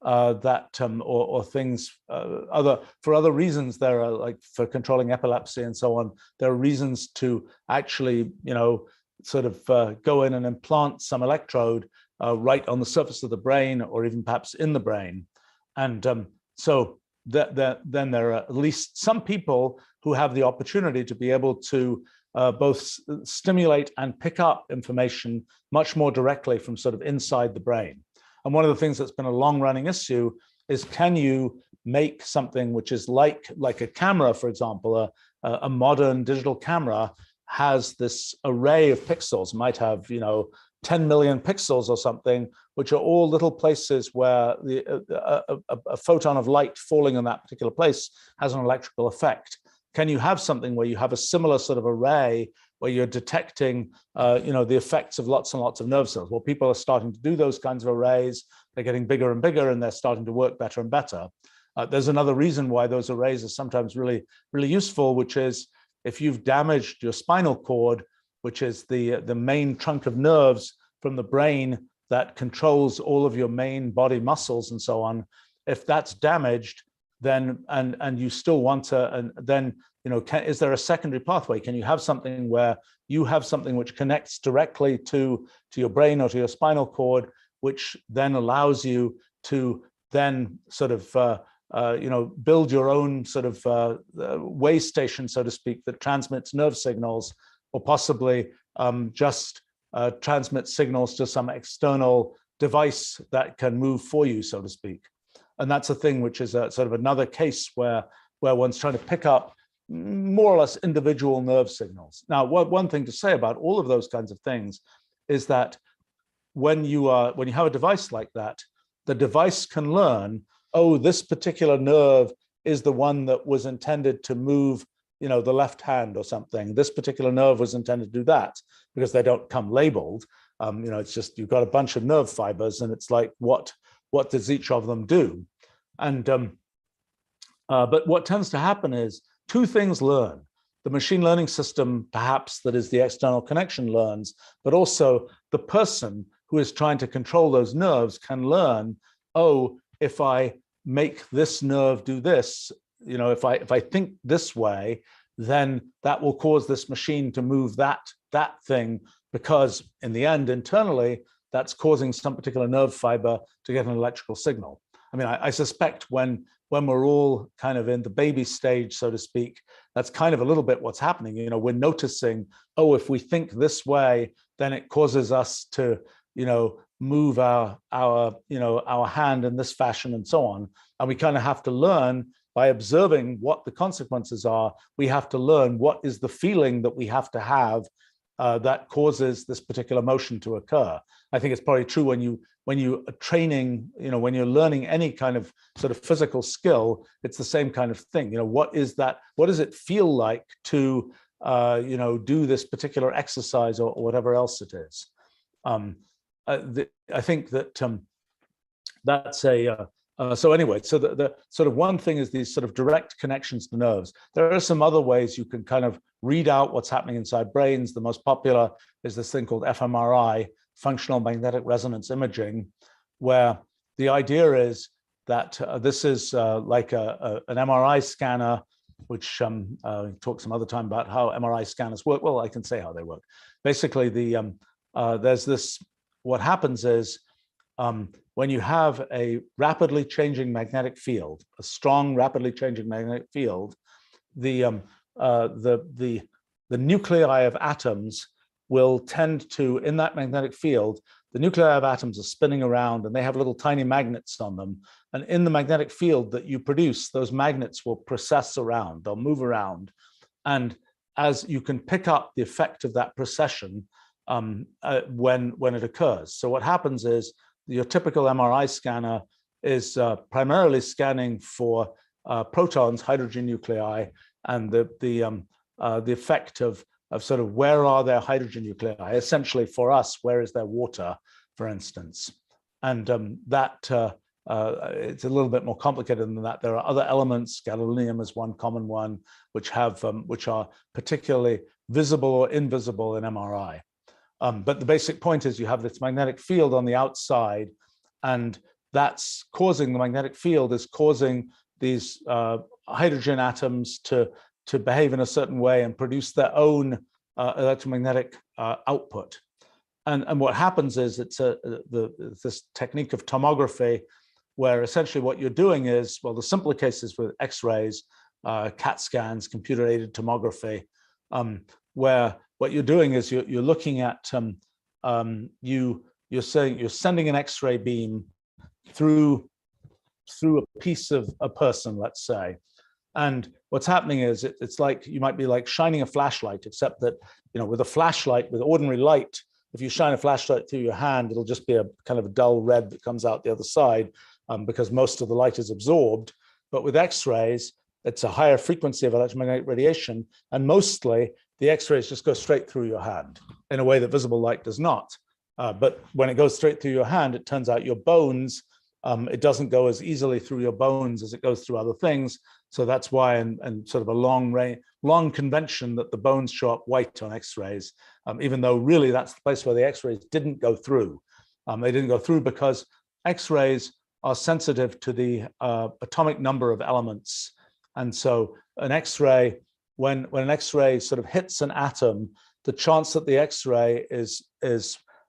or things for other reasons. There are, like, for controlling epilepsy and so on, there are reasons to actually sort of go in and implant some electrode right on the surface of the brain, or even perhaps in the brain. And so then there are at least some people who have the opportunity to be able to both stimulate and pick up information much more directly from sort of inside the brain. And one of the things that's been a long-running issue is, can you make something which is like a camera, for example, a modern digital camera has this array of pixels, might have 10 million pixels or something, which are all little places where a photon of light falling in that particular place has an electrical effect. Can you have something where you have a similar sort of array where you're detecting, the effects of lots and lots of nerve cells? Well, people are starting to do those kinds of arrays. They're getting bigger and bigger, and they're starting to work better and better. There's another reason why those arrays are sometimes really, really useful, which is if you've damaged your spinal cord, which is the main trunk of nerves from the brain that controls all of your main body muscles and so on. If that's damaged, then and you still want to, and then is there a secondary pathway? Can you have something where you have something which connects directly to your brain or to your spinal cord, which then allows you to then sort of build your own sort of way station, so to speak, that transmits nerve signals, or possibly just transmits signals to some external device that can move for you, so to speak. And that's a thing which is a sort of another case where one's trying to pick up more or less individual nerve signals. Now, one thing to say about all of those kinds of things is that when you have a device like that, the device can learn, oh, this particular nerve is the one that was intended to move, the left hand or something. This particular nerve was intended to do that, because they don't come labeled. It's just, you've got a bunch of nerve fibers, and it's like, what does each of them do? And but what tends to happen is two things learn. The machine learning system, perhaps, that is the external connection, learns, but also the person who is trying to control those nerves can learn, oh, if I make this nerve do this, if I think this way, then that will cause this machine to move that thing, because in the end, internally, that's causing some particular nerve fiber to get an electrical signal. I mean, I suspect when we're all kind of in the baby stage, so to speak, that's kind of a little bit what's happening. You know, we're noticing, oh, if we think this way, then it causes us to, you know, move our hand in this fashion and so on. And we kind of have to learn by observing what the consequences are. We have to learn what is the feeling that we have to have that causes this particular motion to occur. I think it's probably true when you are training, you know, when you're learning any kind of sort of physical skill, it's the same kind of thing. You know, what is that? What does it feel like to, you know, do this particular exercise or whatever else it is? I think that that's a, so anyway, so the sort of one thing is these sort of direct connections to nerves. There are some other ways you can kind of read out what's happening inside brains. The most popular is this thing called fMRI, functional magnetic resonance imaging, where the idea is that this is like an MRI scanner, which talk some other time about how MRI scanners work. Well, I can say how they work. Basically, there's this, what happens is when you have a rapidly changing magnetic field, a strong, rapidly changing magnetic field, the nuclei of atoms will tend to, in that magnetic field, the nuclei of atoms are spinning around and they have little tiny magnets on them. And in the magnetic field that you produce, those magnets will precess around, they'll move around. And as you can pick up the effect of that precession when it occurs. So what happens is your typical MRI scanner is primarily scanning for protons, hydrogen nuclei, and the effect of sort of where are their hydrogen nuclei. Essentially, for us, where is there water, for instance? And it's a little bit more complicated than that. There are other elements. Gadolinium is one common one, which are particularly visible or invisible in MRI. But the basic point is you have this magnetic field on the outside, and that's causing, the magnetic field is causing these hydrogen atoms to behave in a certain way and produce their own electromagnetic output. And what happens is it's this technique of tomography, where essentially what you're doing is, well, the simpler cases with X-rays, CAT scans, computer-aided tomography, where what you're doing is you're looking at, you're sending an X-ray beam through a piece of a person, let's say. And what's happening is it's like, you might be like shining a flashlight, except that, you know, with a flashlight, with ordinary light, if you shine a flashlight through your hand, it'll just be a kind of a dull red that comes out the other side because most of the light is absorbed. But with X-rays, it's a higher frequency of electromagnetic radiation, and mostly the X-rays just go straight through your hand in a way that visible light does not. But when it goes straight through your hand, it turns out your bones, it doesn't go as easily through your bones as it goes through other things. So that's why, and sort of a long convention that the bones show up white on X-rays, even though really that's the place where the X-rays didn't go through. They didn't go through because X-rays are sensitive to the atomic number of elements. And so an X-ray, when an X-ray sort of hits an atom, the chance that the X-ray is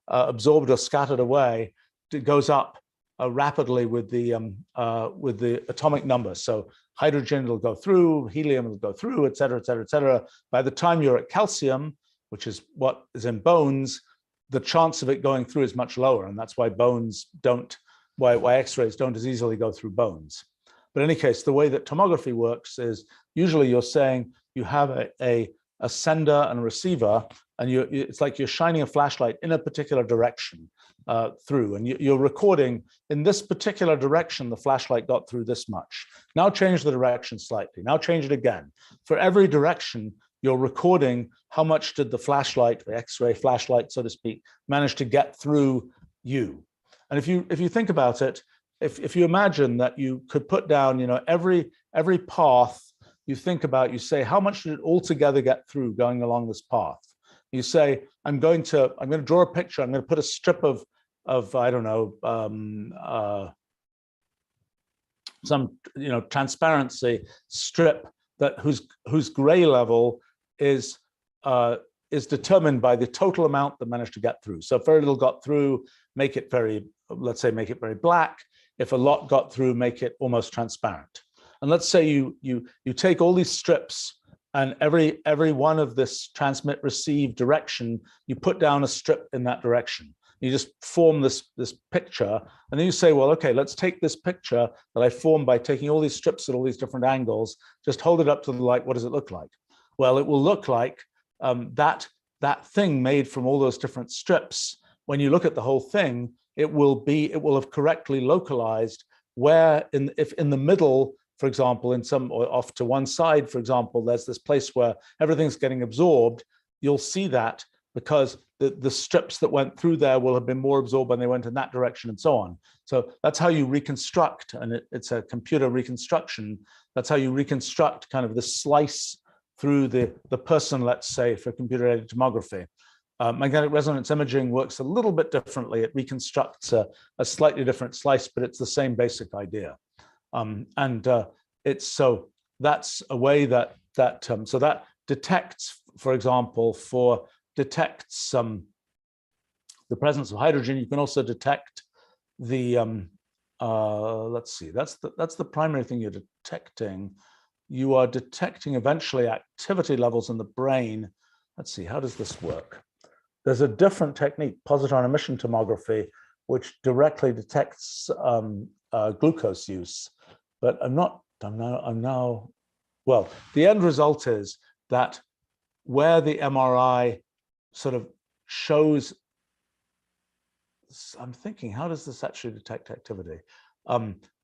absorbed or scattered away, it goes up rapidly with the atomic number. So hydrogen will go through, helium will go through, et cetera, et cetera, et cetera. By the time you're at calcium, which is what is in bones, the chance of it going through is much lower. And that's why bones don't, why X-rays don't as easily go through bones. But in any case, the way that tomography works is usually you're saying you have a sender and a receiver, and it's like you're shining a flashlight in a particular direction through, and you're recording in this particular direction, the flashlight got through this much. Now change the direction slightly, now change it again. For every direction, you're recording how much did the flashlight, the X-ray flashlight, so to speak, manage to get through you. And if you think about it, if you imagine that you could put down, you know, every path you think about, you say, how much did it altogether get through going along this path? You say, I'm going to draw a picture. I'm going to put a strip of I don't know, some, you know, transparency strip that whose gray level is determined by the total amount that managed to get through. So if very little got through, make it very, let's say, make it very black. If a lot got through, make it almost transparent. And let's say you take all these strips And every one of this transmit receive direction, you put down a strip in that direction. You just form this picture, and then you say, well, okay, let's take this picture that I formed by taking all these strips at all these different angles, just hold it up to the light. What does it look like? Well, it will look like that thing made from all those different strips. When you look at the whole thing, it will have correctly localized where if in the middle, for example, in some, or off to one side, for example, there's this place where everything's getting absorbed. You'll see that because the strips that went through there will have been more absorbed when they went in that direction, and so on. So that's how you reconstruct, and it's a computer reconstruction. That's how you reconstruct kind of the slice through the person, let's say, for computer-aided tomography. Magnetic resonance imaging works a little bit differently. It reconstructs a slightly different slice, but it's the same basic idea. So that's a way that detects, for example, detects the presence of hydrogen. You can also detect the let's see, that's the primary thing you're detecting. You are detecting eventually activity levels in the brain. Let's see, how does this work? There's a different technique, positron emission tomography, which directly detects glucose use. But well, the end result is that where the MRI sort of shows, I'm thinking, how does this actually detect activity?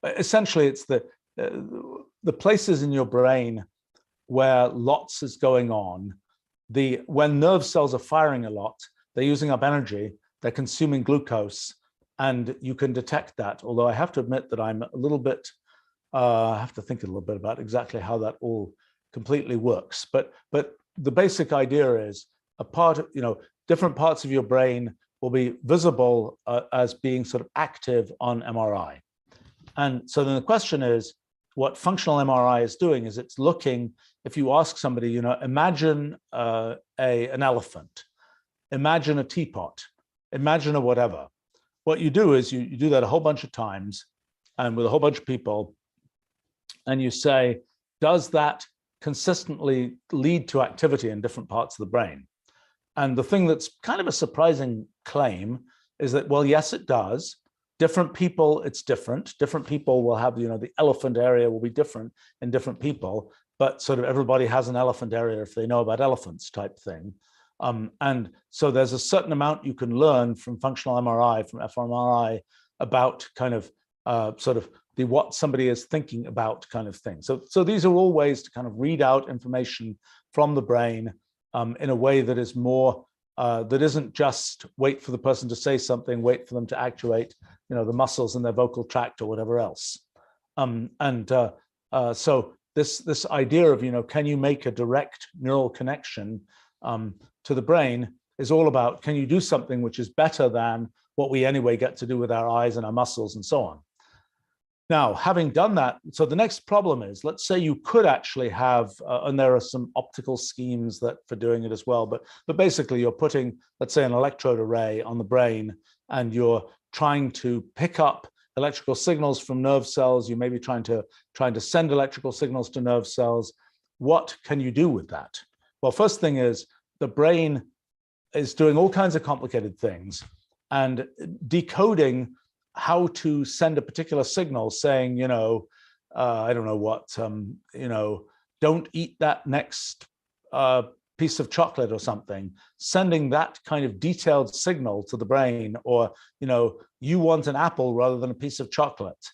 Essentially, it's the places in your brain where lots is going on. When nerve cells are firing a lot, they're using up energy, they're consuming glucose, and you can detect that. Although I have to admit that I'm a little bit, I have to think a little bit about exactly how that all completely works. But the basic idea is different parts of your brain will be visible as being sort of active on MRI. And so then the question is, what functional MRI is doing is it's looking, if you ask somebody, imagine an elephant, imagine a teapot, imagine a whatever. What you do is you do that a whole bunch of times and with a whole bunch of people, and you say, does that consistently lead to activity in different parts of the brain? And the thing that's kind of a surprising claim is that, well, yes, it does. Different people, it's different. Different people will have, the elephant area will be different in different people, but sort of everybody has an elephant area if they know about elephants type thing. And so there's a certain amount you can learn from functional MRI, from fMRI, about kind of what somebody is thinking about kind of thing. So these are all ways to kind of read out information from the brain in a way that is more, that isn't just wait for the person to say something, wait for them to actuate, the muscles in their vocal tract or whatever else. So this idea of, can you make a direct neural connection to the brain is all about, can you do something which is better than what we anyway get to do with our eyes and our muscles and so on. Now, having done that, so the next problem is, let's say you could actually have, and there are some optical schemes for doing it as well, but basically you're putting, let's say, an electrode array on the brain, and you're trying to pick up electrical signals from nerve cells. You may be trying to send electrical signals to nerve cells. What can you do with that? Well, first thing is, the brain is doing all kinds of complicated things, and decoding how to send a particular signal saying, I don't know what, don't eat that next piece of chocolate or something, sending that kind of detailed signal to the brain, or, you want an apple rather than a piece of chocolate.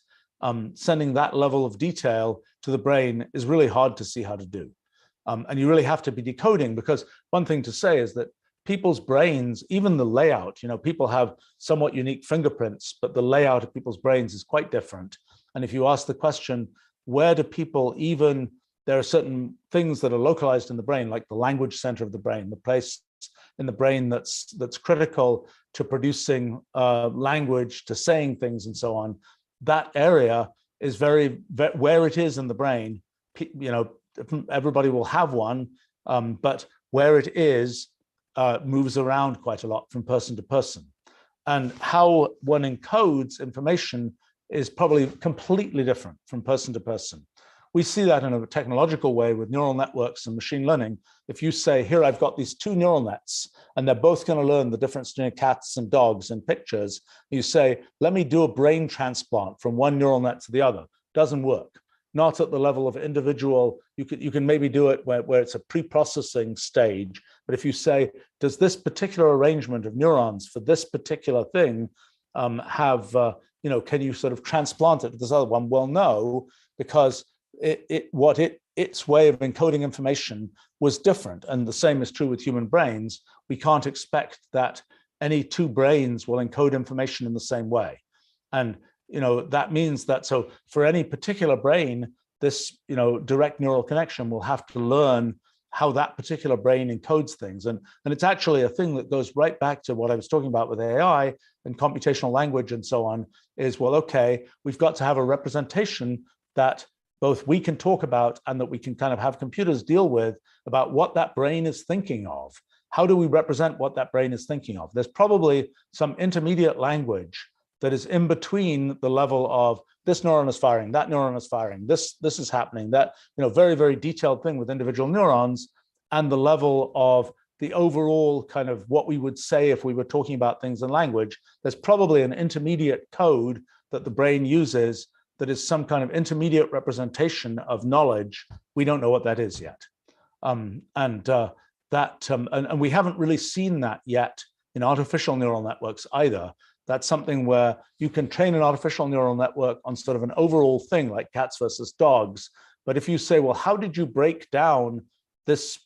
Sending that level of detail to the brain is really hard to see how to do. And you really have to be decoding, because one thing to say is that people's brains, even the layout, people have somewhat unique fingerprints, but the layout of people's brains is quite different. And if you ask the question, where do people there are certain things that are localized in the brain, like the language center of the brain, the place in the brain that's critical to producing language, to saying things and so on. That area is where it is in the brain, everybody will have one, but where it is, moves around quite a lot from person to person. And how one encodes information is probably completely different from person to person. we see that in a technological way with neural networks and machine learning. If you say, here, I've got these two neural nets, and they're both going to learn the difference between cats and dogs and pictures, you say, let me do a brain transplant from one neural net to the other. Doesn't work. Not at the level of individual. You can maybe do it where it's a pre-processing stage. But if you say, does this particular arrangement of neurons for this particular thing have, can you sort of transplant it to this other one? Well, no, because its way of encoding information was different. And the same is true with human brains. We can't expect that any two brains will encode information in the same way. And that means that, so for any particular brain, this direct neural connection will have to learn how that particular brain encodes things. And it's actually a thing that goes right back to what I was talking about with AI and computational language and so on, is, well, okay, we've got to have a representation that both we can talk about and that we can kind of have computers deal with about what that brain is thinking of. How do we represent what that brain is thinking of? There's probably some intermediate language that is in between the level of this neuron is firing, that neuron is firing, this is happening, that very, very detailed thing with individual neurons, and the level of the overall kind of what we would say if we were talking about things in language. There's probably an intermediate code that the brain uses that is some kind of intermediate representation of knowledge. We don't know what that is yet. And we haven't really seen that yet in artificial neural networks either. That's something where you can train an artificial neural network on sort of an overall thing like cats versus dogs. But if you say, well, how did you break down this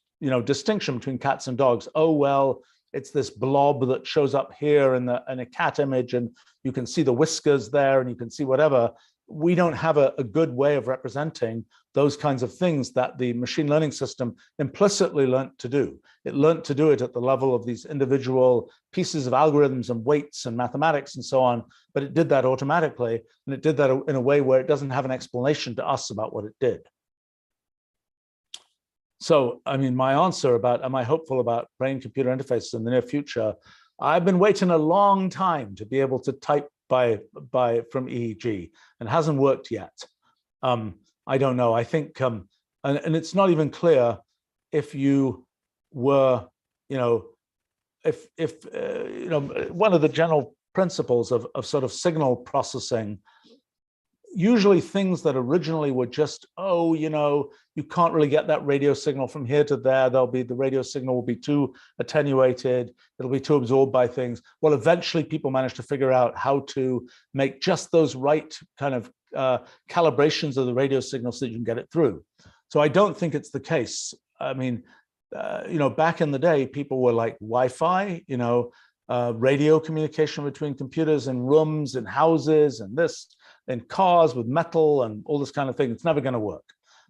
distinction between cats and dogs? Oh, well, it's this blob that shows up here in a cat image, and you can see the whiskers there, and you can see whatever. We don't have a good way of representing those kinds of things that the machine learning system implicitly learned to do. It learned to do it at the level of these individual pieces of algorithms and weights and mathematics and so on, but it did that automatically, and it did that in a way where it doesn't have an explanation to us about what it did. So, I mean, my answer about, am I hopeful about brain-computer interfaces in the near future? I've been waiting a long time to be able to type from EEG, and it hasn't worked yet. I don't know. I think, and it's not even clear if you were, if one of the general principles of sort of signal processing, usually things that originally were just, you can't really get that radio signal from here to there. The radio signal will be too attenuated. It'll be too absorbed by things. Well, eventually people managed to figure out how to make just those right kind of calibrations of the radio signal so that you can get it through. So I don't think it's the case. I mean, back in the day, people were like Wi-Fi, radio communication between computers in rooms and houses and this, in cars with metal and all this kind of thing. It's never going to work.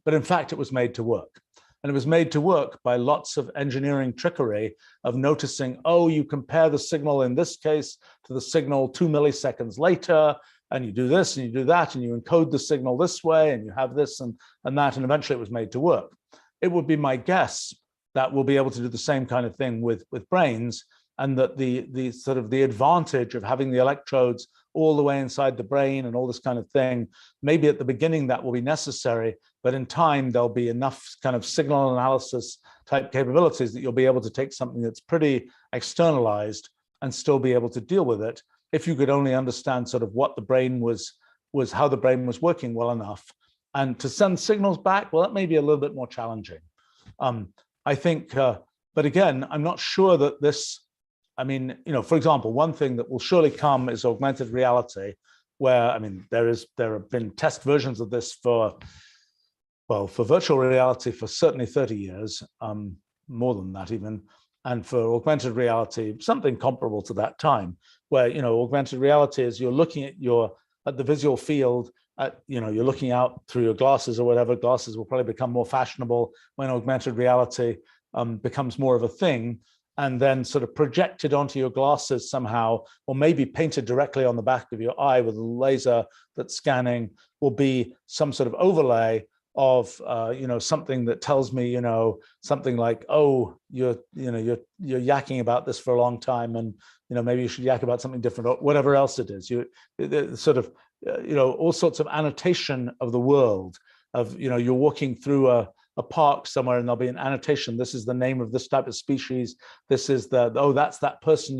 But in fact, it was made to work. And it was made to work by lots of engineering trickery of noticing, oh, you compare the signal in this case to the signal 2 milliseconds later, and you do this and you do that, and you encode the signal this way, and you have this and that, and eventually it was made to work. It would be my guess that we'll be able to do the same kind of thing with brains, and that the sort of the advantage of having the electrodes all the way inside the brain and all this kind of thing, maybe at the beginning that will be necessary, but in time there'll be enough kind of signal analysis type capabilities that you'll be able to take something that's pretty externalized and still be able to deal with it, if you could only understand sort of what the brain was how the brain was working well enough. And to send signals back, well, that may be a little bit more challenging. I think, but again, I'm not sure that this, I mean, for example, one thing that will surely come is augmented reality, where, I mean, there have been test versions of this for virtual reality for certainly 30 years, more than that even, and for augmented reality, something comparable to that time, where, augmented reality is you're looking at the visual field, you're looking out through your glasses or whatever. Glasses will probably become more fashionable when augmented reality becomes more of a thing, and then sort of projected onto your glasses somehow, or maybe painted directly on the back of your eye with a laser that's scanning, will be some sort of overlay of something that tells me something like, oh, you're yakking about this for a long time, and maybe you should yak about something different, or whatever else it is. Sort of all sorts of annotation of the world of you're walking through a park somewhere and there'll be an annotation. This is the name of this type of species. This is oh, that's that person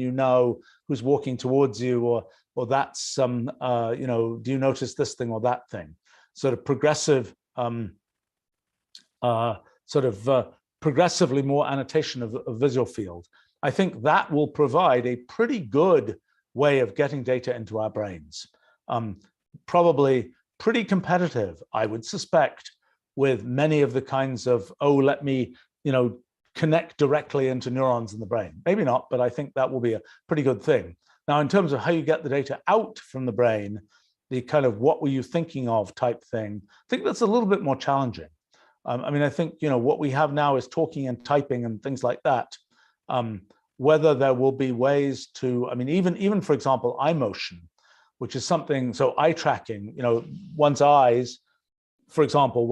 who's walking towards you, or that's do you notice this thing or that thing? Sort of progressive, progressively more annotation of visual field. I think that will provide a pretty good way of getting data into our brains. Probably pretty competitive, I would suspect, with many of the kinds of, let me, connect directly into neurons in the brain. Maybe not, but I think that will be a pretty good thing. Now, in terms of how you get the data out from the brain, the kind of what were you thinking of type thing, I think that's a little bit more challenging. I think, what we have now is talking and typing and things like that. Whether there will be ways to, even for example, eye motion, which is something, so eye tracking, one's eyes, for example,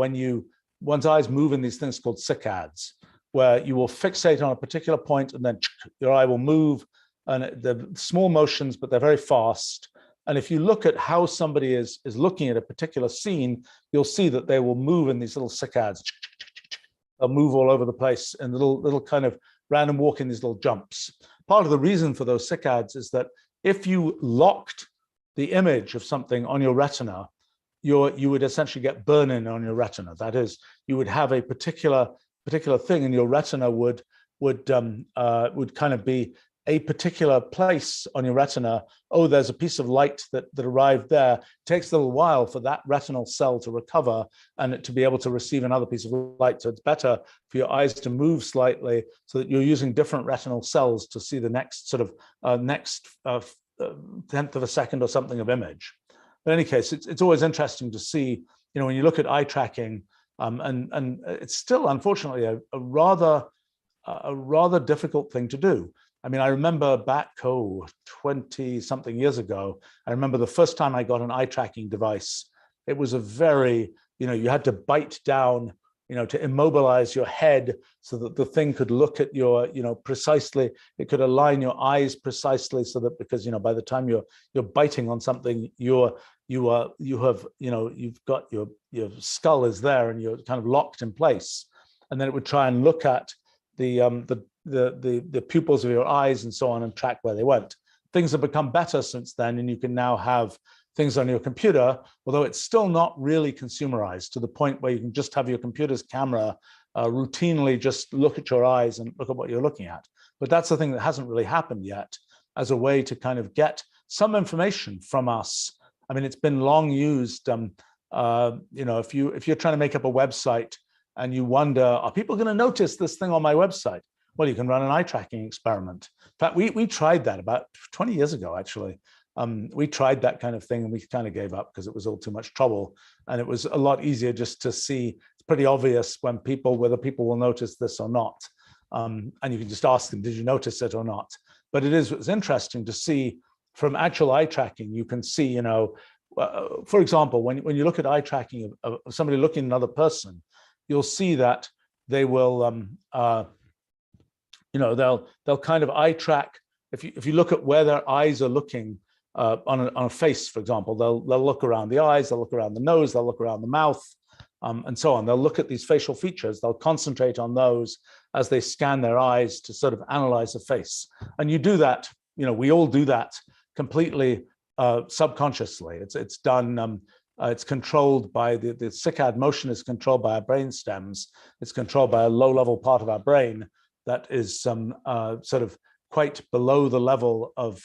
one's eyes move in these things called saccades, where you will fixate on a particular point and then your eye will move, and they're small motions, but they're very fast. And if you look at how somebody is looking at a particular scene, you'll see that they will move in these little saccades. They'll move all over the place in little kind of random walk in these little jumps. Part of the reason for those saccades is that if you locked the image of something on your retina, you would essentially get burn-in on your retina. That is, you would have a particular thing, and your retina would kind of be a particular place on your retina. Oh, there's a piece of light that arrived there. It takes a little while for that retinal cell to recover and to be able to receive another piece of light. So it's better for your eyes to move slightly so that you're using different retinal cells to see the next sort of next tenth of a second or something of image. But in any case, it's always interesting to see, when you look at eye tracking, and it's still, unfortunately, a rather difficult thing to do. I remember back 20-something years ago, I remember the first time I got an eye tracking device. It was a very, you had to bite down, to immobilize your head so that the thing could look at your, precisely, it could align your eyes precisely so that, because, by the time you're biting on something, you've got your skull is there and you're kind of locked in place. And then it would try and look at the pupils of your eyes and so on and track where they went. Things have become better since then, and you can now have things on your computer, although it's still not really consumerized to the point where you can just have your computer's camera routinely just look at your eyes and look at what you're looking at. But that's the thing that hasn't really happened yet as a way to kind of get some information from us. It's been long used. If you're trying to make up a website and you wonder, are people going to notice this thing on my website? Well, you can run an eye tracking experiment. In fact, we tried that about 20 years ago, actually. We tried that kind of thing and we kind of gave up because it was all too much trouble. And it was a lot easier just to see, it's pretty obvious whether people will notice this or not. And you can just ask them, did you notice it or not? But it's interesting to see from actual eye tracking, you can see, for example, when you look at eye tracking of somebody looking at another person, you'll see that they will, they'll kind of eye track. If you look at where their eyes are looking on a face, for example, they'll look around the eyes, they'll look around the nose, they'll look around the mouth, and so on. They'll look at these facial features. They'll concentrate on those as they scan their eyes to sort of analyze a face. And you do that, we all do that completely subconsciously. It's done. It's controlled by the saccade motion is controlled by our brain stems. It's controlled by a low-level part of our brain that is sort of quite below the level of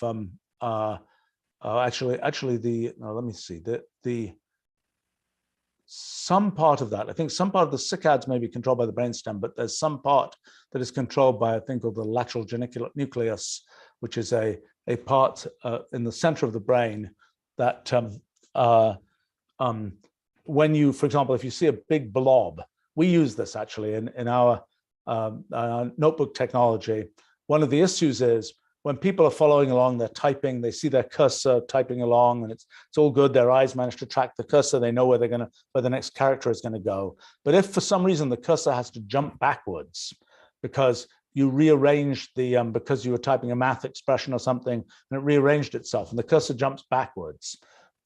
some part of that. I think some part of the saccades may be controlled by the brainstem, but there's some part that is controlled by a thing called the lateral geniculate nucleus, which is a part in the center of the brain that when you, for example, if you see a big blob, we use this actually in our notebook technology. One of the issues is when people are following along, they're typing, they see their cursor typing along, and it's all good. Their eyes manage to track the cursor. They know where the next character is going to go. But if for some reason the cursor has to jump backwards because you rearranged because you were typing a math expression or something, and it rearranged itself, and the cursor jumps backwards,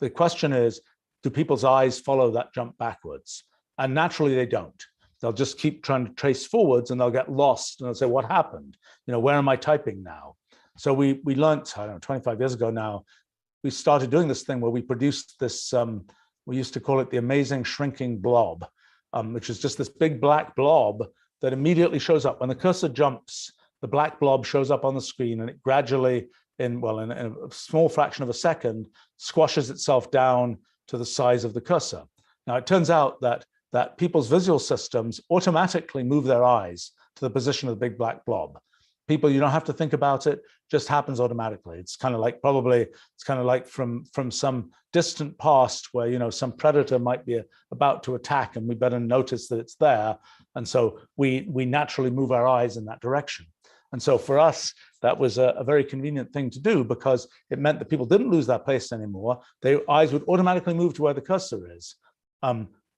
the question is, do people's eyes follow that jump backwards? And naturally, they don't. They'll just keep trying to trace forwards, and they'll get lost, and they'll say, what happened? Where am I typing now? So we learned, I don't know, 25 years ago now, we started doing this thing where we produced this, we used to call it the amazing shrinking blob, which is just this big black blob that immediately shows up. When the cursor jumps, the black blob shows up on the screen, and it gradually, in a small fraction of a second, squashes itself down to the size of the cursor. Now, it turns out that people's visual systems automatically move their eyes to the position of the big black blob. People, you don't have to think about it, just happens automatically. It's kind of like from some distant past where some predator might be about to attack, and we better notice that it's there. And so we naturally move our eyes in that direction. And so for us, that was a very convenient thing to do, because it meant that people didn't lose their place anymore. Their eyes would automatically move to where the cursor is.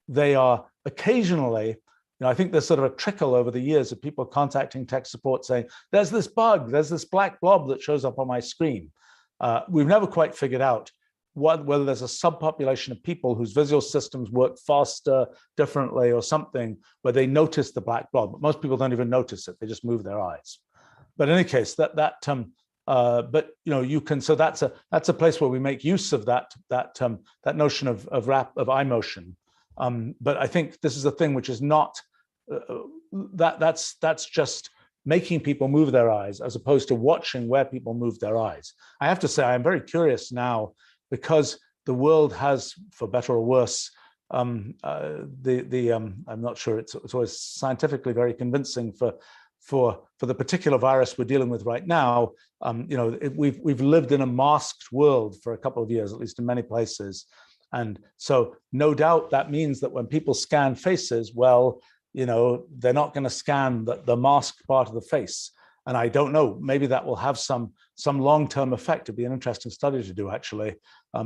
They are occasionally, I think there's sort of a trickle over the years of people contacting tech support saying, there's this bug, there's this black blob that shows up on my screen. We've never quite figured out whether there's a subpopulation of people whose visual systems work faster, differently, or something, where they notice the black blob. But most people don't even notice it, they just move their eyes. But in any case, you can. So that's a place where we make use of that notion of eye motion. But I think this is a thing which is not that's just making people move their eyes, as opposed to watching where people move their eyes. I have to say, I'm very curious now, because the world has, for better or worse, I'm not sure it's always scientifically very convincing for the particular virus we're dealing with right now. We've lived in a masked world for a couple of years, at least in many places. And so no doubt that means that when people scan faces, well, they're not going to scan the masked part of the face. And I don't know, maybe that will have some long-term effect. It'd be an interesting study to do, actually,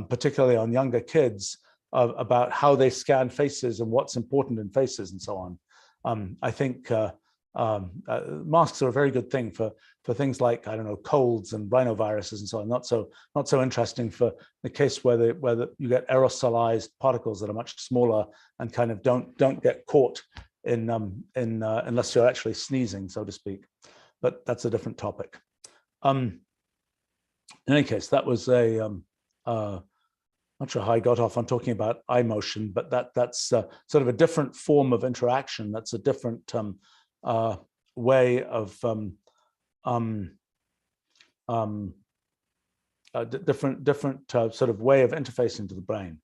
particularly on younger kids, about how they scan faces and what's important in faces and so on. I think masks are a very good thing for things like, I don't know, colds and rhinoviruses and so on. Not so interesting for the case where you get aerosolized particles that are much smaller and kind of don't get caught in unless you're actually sneezing, so to speak. But that's a different topic. In any case, that was not sure how I got off on talking about eye motion, but that's sort of a different form of interaction. That's a different way of different sort of way of interfacing to the brain.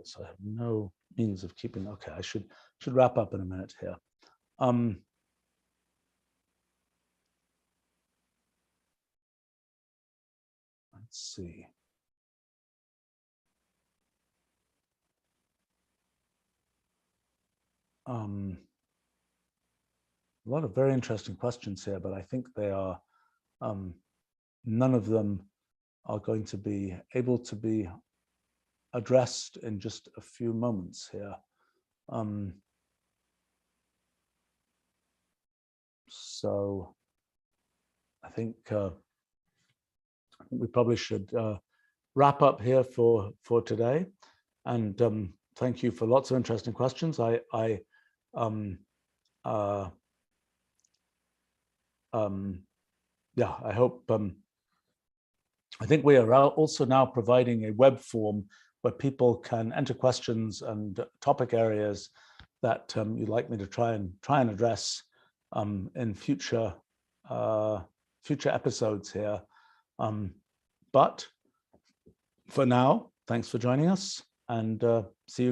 So I have no means of keeping. Okay, I should wrap up in a minute here. Let's see. A lot of very interesting questions here, but I think they are, none of them are going to be able to be addressed in just a few moments here. So I think we probably should wrap up here for today. And thank you for lots of interesting questions. Yeah, I hope. I think we are also now providing a web form where people can enter questions and topic areas that you'd like me to try and address in future episodes here. But for now, thanks for joining us, and see you.